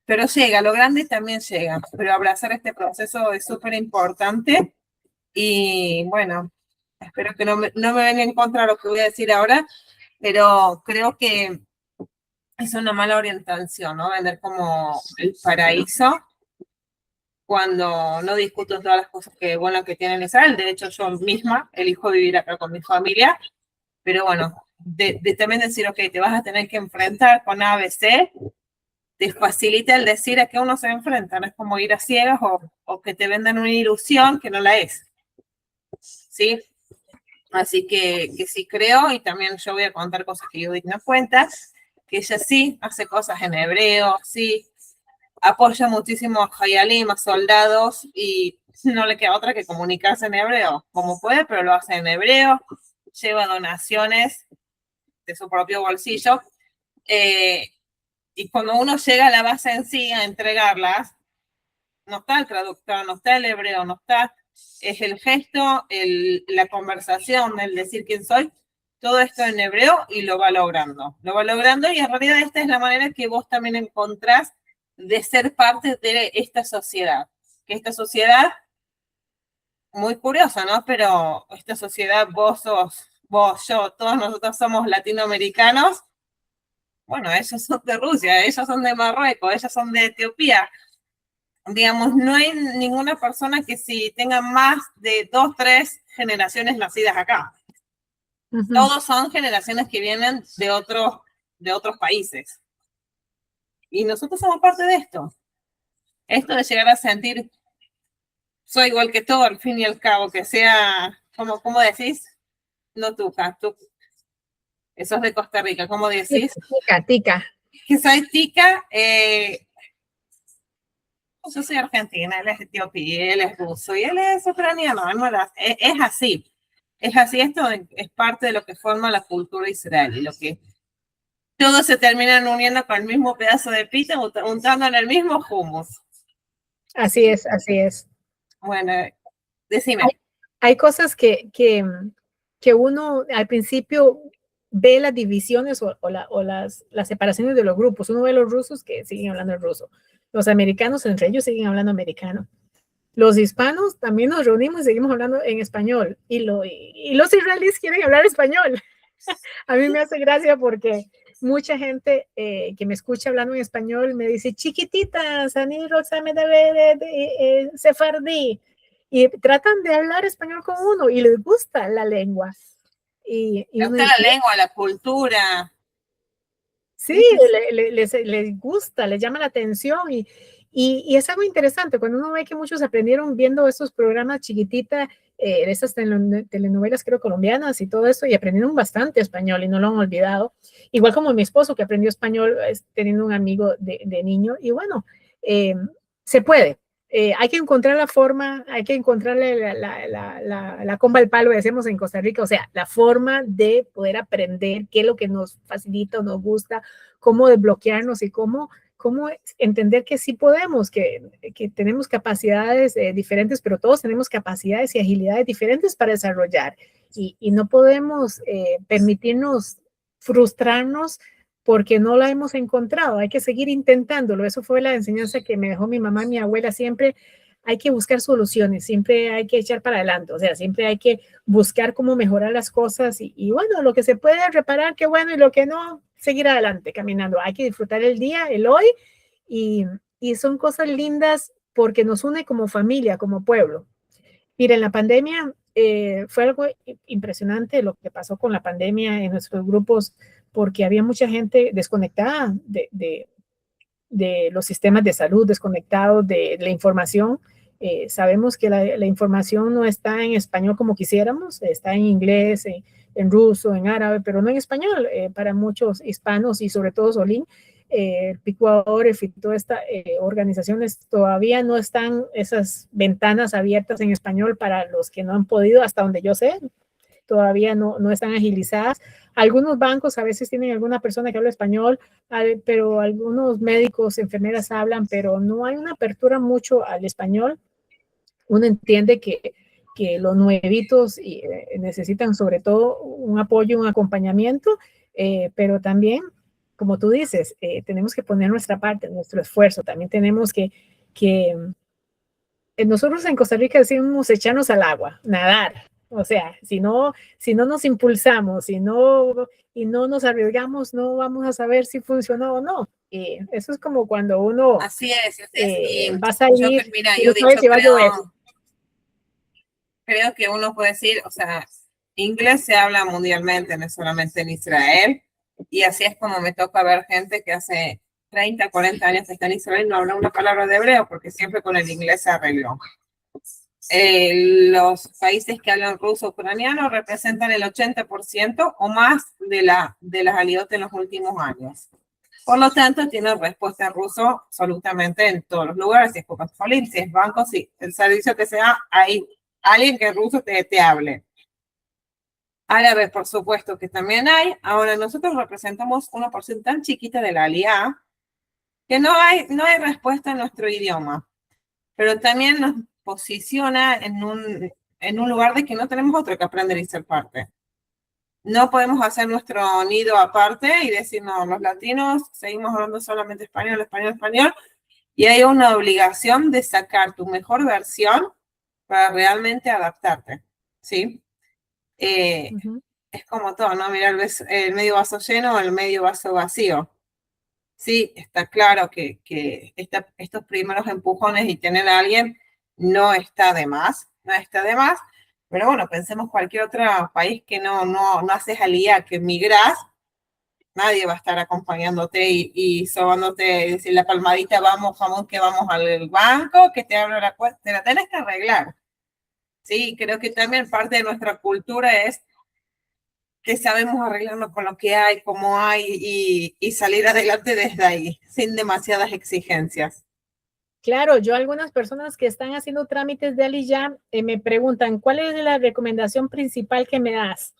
pero llega, lo grande también llega, pero abrazar este proceso es súper importante y bueno, espero que no me venga en contra de lo que voy a decir ahora, pero creo que es una mala orientación, ¿no? Vender como el paraíso cuando no discuto todas las cosas que buenas que tienen Israel. De hecho, yo misma elijo vivir acá con mi familia, pero bueno, de también decir, ok, te vas a tener que enfrentar con ABC, te facilita el decir a qué uno se enfrenta, no es como ir a ciegas o que te vendan una ilusión que no la es, ¿sí? Así que sí creo, y también yo voy a contar cosas que Judith no cuenta, que ella sí hace cosas en hebreo, sí apoya muchísimo a Hayalim, a soldados, y no le queda otra que comunicarse en hebreo, como puede, pero lo hace en hebreo, lleva donaciones de su propio bolsillo, y cuando uno llega a la base en sí a entregarlas, no está el traductor, no está el hebreo, no está, es el gesto, la conversación, el decir quién soy, todo esto en hebreo y lo va logrando y en realidad esta es la manera que vos también encontrás de ser parte de esta sociedad, que esta sociedad, muy curiosa, ¿no? Pero esta sociedad, vos, yo, todos nosotros somos latinoamericanos, bueno, ellos son de Rusia, ellos son de Marruecos, ellos son de Etiopía, digamos, no hay ninguna persona que si tenga más de 2, 3 generaciones nacidas acá. Todos son generaciones que vienen de otros países. Y nosotros somos parte de esto. Esto de llegar a sentir, soy igual que todo, al fin y al cabo, que sea, como decís, no tuca, eso es de Costa Rica, ¿cómo decís?
Tica.
Que soy tica, yo soy argentina, él es etiopía, él es ruso y él es ucraniano, es así. Es así, esto es parte de lo que forma la cultura israelí, lo que todos se terminan uniendo con el mismo pedazo de pizza, untando en el mismo hummus.
Así es, así es.
Bueno, decime.
Hay cosas que uno al principio ve las divisiones o las separaciones de los grupos. Uno ve los rusos que siguen hablando el ruso. Los americanos entre ellos siguen hablando americano. Los hispanos también nos reunimos y seguimos hablando en español. Y los israelíes quieren hablar español. A mí me hace gracia porque mucha gente que me escucha hablando en español me dice, chiquitita, Sani Roxame de Sefardí. Y tratan de hablar español con uno y les gusta la lengua. Y
les gusta la lengua, la cultura.
Sí, les gusta, les llama la atención y es algo interesante cuando uno ve que muchos aprendieron viendo esos programas chiquititas, esas telenovelas creo colombianas y todo eso y aprendieron bastante español y no lo han olvidado. Igual como mi esposo que aprendió español teniendo un amigo de niño y bueno, se puede. Hay que encontrar la forma, hay que encontrarle la comba al palo, decimos en Costa Rica, o sea, la forma de poder aprender qué es lo que nos facilita o nos gusta, cómo desbloquearnos y cómo entender que sí podemos, que tenemos capacidades diferentes, pero todos tenemos capacidades y agilidades diferentes para desarrollar y no podemos permitirnos frustrarnos porque no la hemos encontrado, hay que seguir intentándolo. Eso fue la enseñanza que me dejó mi mamá y mi abuela siempre. Hay que buscar soluciones, siempre hay que echar para adelante, o sea, siempre hay que buscar cómo mejorar las cosas y bueno, lo que se puede reparar, qué bueno, y lo que no, seguir adelante caminando. Hay que disfrutar el día, el hoy, y son cosas lindas porque nos une como familia, como pueblo. Mira, en la pandemia fue algo impresionante lo que pasó con la pandemia en nuestros grupos, porque había mucha gente desconectada de los sistemas de salud, desconectados de la información. Sabemos que la información no está en español como quisiéramos, está en inglés, en ruso, en árabe, pero no en español para muchos hispanos y sobre todo Solín. Picuadores y todas estas organizaciones todavía no están esas ventanas abiertas en español para los que no han podido, hasta donde yo sé, todavía no están agilizadas. Algunos bancos a veces tienen alguna persona que habla español, pero algunos médicos, enfermeras hablan, pero no hay una apertura mucho al español. Uno entiende que los nuevitos necesitan sobre todo un apoyo, un acompañamiento, pero también, como tú dices, tenemos que poner nuestra parte, nuestro esfuerzo. También tenemos que nosotros en Costa Rica decimos echarnos al agua, nadar. O sea, si no nos impulsamos, y no nos arriesgamos, no vamos a saber si funcionó o no. Eso es como cuando uno
así es,
va a salir
mira,
y no sabe si va a llover.
Creo que uno puede decir, o sea, inglés se habla mundialmente, no solamente en Israel, y así es como me toca ver gente que hace 30, 40 años que está en Israel y no habla una palabra de hebreo, porque siempre con el inglés se arregló. Los países que hablan ruso ucraniano representan el 80% o más de las alianzas en los últimos años. Por lo tanto, tiene respuesta en ruso absolutamente en todos los lugares, si es Coca-Cola, si es banco, si el servicio que sea, hay alguien que en ruso te hable. Árabe, por supuesto que también hay. Ahora, nosotros representamos una porción tan chiquita de la alianza que no hay respuesta en nuestro idioma, pero también nos posiciona en un lugar de que no tenemos otro que aprender y ser parte. No podemos hacer nuestro nido aparte y decir, no, los latinos seguimos hablando solamente español, español, español, y hay una obligación de sacar tu mejor versión para realmente adaptarte, ¿sí? Es como todo, ¿no? Mirar el medio vaso lleno o el medio vaso vacío. Sí, está claro que estos primeros empujones y tener a alguien no está de más, no está de más. Pero bueno, pensemos cualquier otro país que no haces alía, que migrás, nadie va a estar acompañándote y sobándote, decir la palmadita, vamos, jamón, que vamos al banco, que te abro la cuenta, te la tenés que arreglar. Sí, creo que también parte de nuestra cultura es que sabemos arreglarnos con lo que hay, como hay, y salir adelante desde ahí, sin demasiadas exigencias.
Claro, yo algunas personas que están haciendo trámites de Aliyah me preguntan, ¿cuál es la recomendación principal que me das?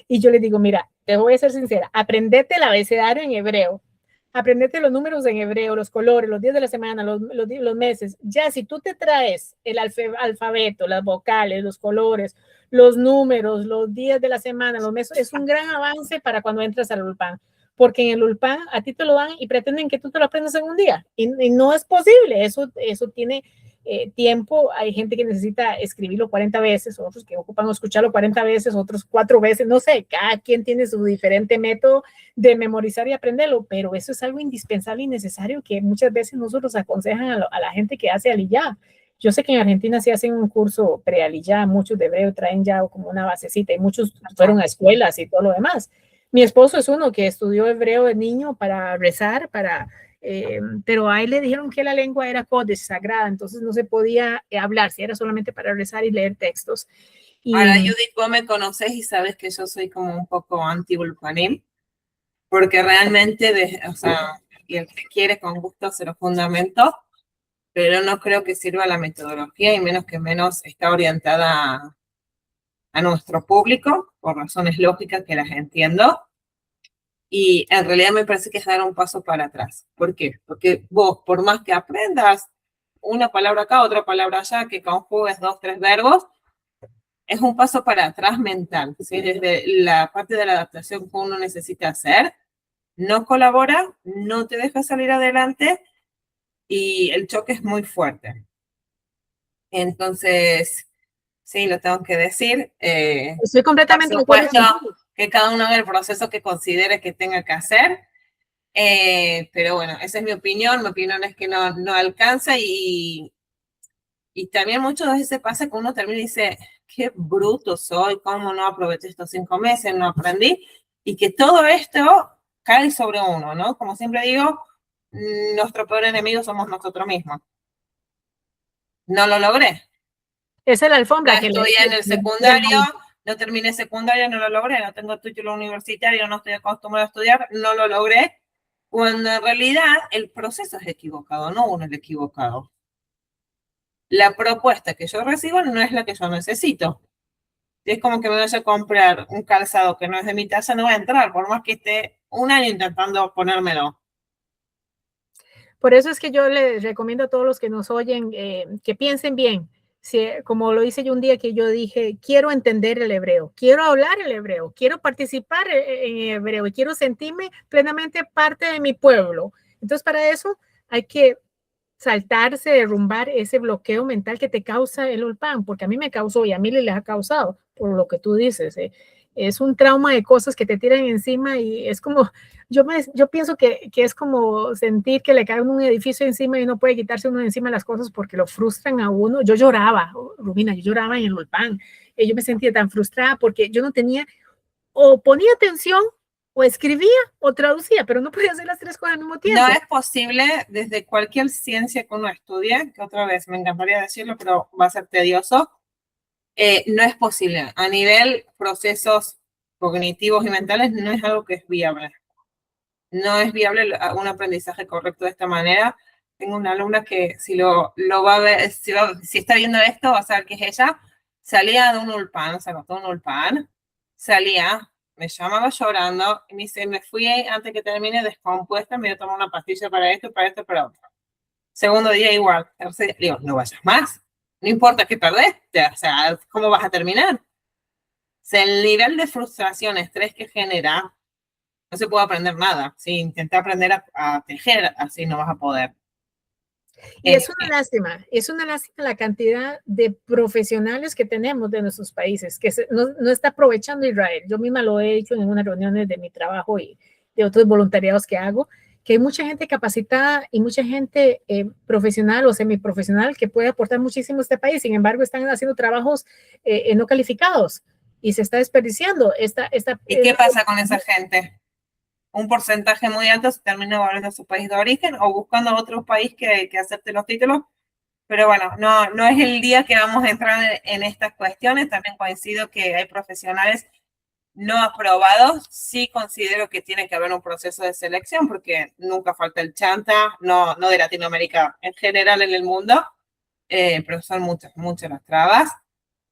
Y yo les digo, mira, te voy a ser sincera, aprendete el abecedario en hebreo, aprendete los números en hebreo, los colores, los días de la semana, los meses. Ya, si tú te traes el alfabeto, las vocales, los colores, los números, los días de la semana, los meses, es un gran avance para cuando entras al Ulpan. Porque en el Ulpan a ti te lo dan y pretenden que tú te lo aprendas en un día. Y no es posible. Eso tiene tiempo. Hay gente que necesita escribirlo 40 veces, otros que ocupan escucharlo 40 veces, otros 4 veces. No sé, cada quien tiene su diferente método de memorizar y aprenderlo, pero eso es algo indispensable y necesario que muchas veces nosotros aconsejan a la gente que hace aliyah. Yo sé que en Argentina sí hacen un curso pre-aliyah, muchos de hebreo traen ya como una basecita y muchos fueron a escuelas y todo lo demás. Mi esposo es uno que estudió hebreo de niño para rezar, pero a él le dijeron que la lengua era Kodesh, sagrada, entonces no se podía hablar, si era solamente para rezar y leer textos.
Ahora, Judith, vos me conocés y sabes que yo soy como un poco anti-Ulpanim, porque realmente, o sea, y el que quiere con gusto se lo fundamento, pero no creo que sirva la metodología y menos está orientada a nuestro público, por razones lógicas que las entiendo. Y en realidad me parece que es dar un paso para atrás. ¿Por qué? Porque vos, por más que aprendas una palabra acá, otra palabra allá, que conjugues 2, 3 verbos, es un paso para atrás mental. ¿Sí? Desde la parte de la adaptación que uno necesita hacer, no colabora, no te deja salir adelante y el choque es muy fuerte. Entonces, sí, lo tengo que decir.
Estoy completamente
de acuerdo. Que cada uno haga el proceso que considere que tenga que hacer. Pero bueno, esa es mi opinión. Mi opinión es que no alcanza y también muchas veces pasa que uno termina y dice, qué bruto soy, cómo no aproveché estos 5 meses, no aprendí, y que todo esto cae sobre uno, ¿no? Como siempre digo, nuestro peor enemigo somos nosotros mismos. No lo logré.
Esa es la alfombra.
Ya estoy en el secundario, no terminé secundaria, no lo logré, no tengo título universitario, no estoy acostumbrado a estudiar, no lo logré, cuando en realidad el proceso es equivocado, no uno es el equivocado. La propuesta que yo recibo no es la que yo necesito. Si es como que me vaya a comprar un calzado que no es de mi talla, no va a entrar, por más que esté un año intentando ponérmelo.
Por eso es que yo les recomiendo a todos los que nos oyen que piensen bien. Si, como lo hice yo un día que yo dije, quiero entender el hebreo, quiero hablar el hebreo, quiero participar en hebreo y quiero sentirme plenamente parte de mi pueblo. Entonces, para eso hay que saltarse, derrumbar ese bloqueo mental que te causa el Ulpan, porque a mí me causó y a mí les ha causado, por lo que tú dices. Es un trauma de cosas que te tiran encima y es como, yo pienso que es como sentir que le cae un edificio encima y no puede quitarse uno de encima las cosas porque lo frustran a uno. Yo lloraba, Rubina, yo lloraba en el Ulpan. Yo me sentía tan frustrada porque yo no tenía, o ponía atención o escribía o traducía, pero no podía hacer las 3 cosas al mismo tiempo.
No es posible desde cualquier ciencia que uno estudie, que otra vez me encantaría decirlo, pero va a ser tedioso, no es posible. A nivel procesos cognitivos y mentales no es algo que es viable. No es viable un aprendizaje correcto de esta manera. Tengo una alumna que si lo va a ver, si está viendo esto, va a saber que es ella. Salía de un Ulpan, se acostó un Ulpan, salía, me llamaba llorando y me dice, me fui antes que termine descompuesta, me voy a tomar una pastilla para esto, para esto, para otro. Segundo día igual, tercer día, digo, no vayas más, no importa que perdiste, o sea, ¿cómo vas a terminar? O sea, el nivel de frustración, estrés que genera, no se puede aprender nada. Si intentas aprender a tejer, así no vas a poder.
Y es una lástima la cantidad de profesionales que tenemos de nuestros países, que no está aprovechando Israel. Yo misma lo he hecho en unas reuniones de mi trabajo y de otros voluntariados que hago, que hay mucha gente capacitada y mucha gente profesional o semiprofesional que puede aportar muchísimo a este país. Sin embargo, están haciendo trabajos no calificados y se está desperdiciando.
¿Y qué pasa con esa gente? Un porcentaje muy alto se termina volviendo a su país de origen o buscando otro país que acepte los títulos. Pero bueno, no es el día que vamos a entrar en estas cuestiones. También coincido que hay profesionales no aprobados. Sí considero que tiene que haber un proceso de selección porque nunca falta el chanta, no de Latinoamérica, en general en el mundo, pero son muchas las trabas.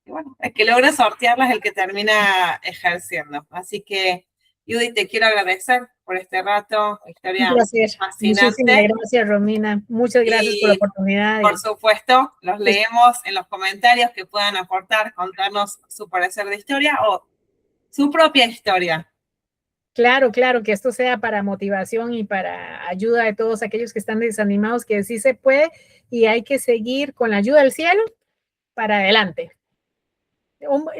Y bueno, el que logra sortearlas es el que termina ejerciendo. Así que, Judy, te quiero agradecer por este rato, historia fascinante.
Muchísimas gracias, Romina. Muchas gracias por la oportunidad.
Por supuesto, los leemos en los comentarios que puedan aportar, contarnos su parecer de historia o su propia historia.
Claro, que esto sea para motivación y para ayuda de todos aquellos que están desanimados, que sí se puede y hay que seguir con la ayuda del cielo para adelante.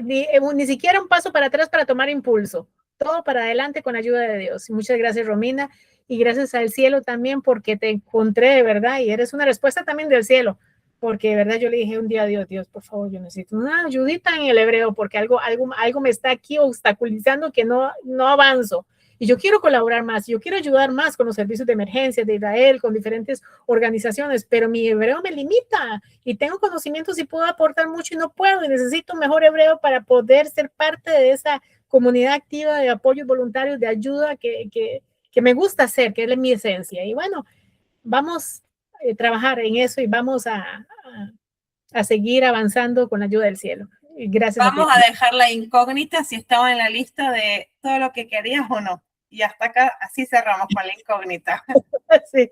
Ni siquiera un paso para atrás para tomar impulso, todo para adelante con la ayuda de Dios. Muchas gracias, Romina, y gracias al cielo también porque te encontré de verdad y eres una respuesta también del cielo, porque de verdad yo le dije un día a Dios, por favor, yo necesito una ayudita en el hebreo porque algo me está aquí obstaculizando que no avanzo. Y yo quiero colaborar más, yo quiero ayudar más con los servicios de emergencia de Israel, con diferentes organizaciones, pero mi hebreo me limita y tengo conocimientos y puedo aportar mucho y no puedo y necesito mejor hebreo para poder ser parte de esa comunidad activa de apoyos voluntarios, de ayuda que me gusta hacer, que es mi esencia. Y bueno, vamos a trabajar en eso y vamos a seguir avanzando con la ayuda del cielo. Gracias.
Vamos a dejar la incógnita si estaba en la lista de todo lo que querías o no. Y hasta acá, así cerramos con la incógnita.
Sí.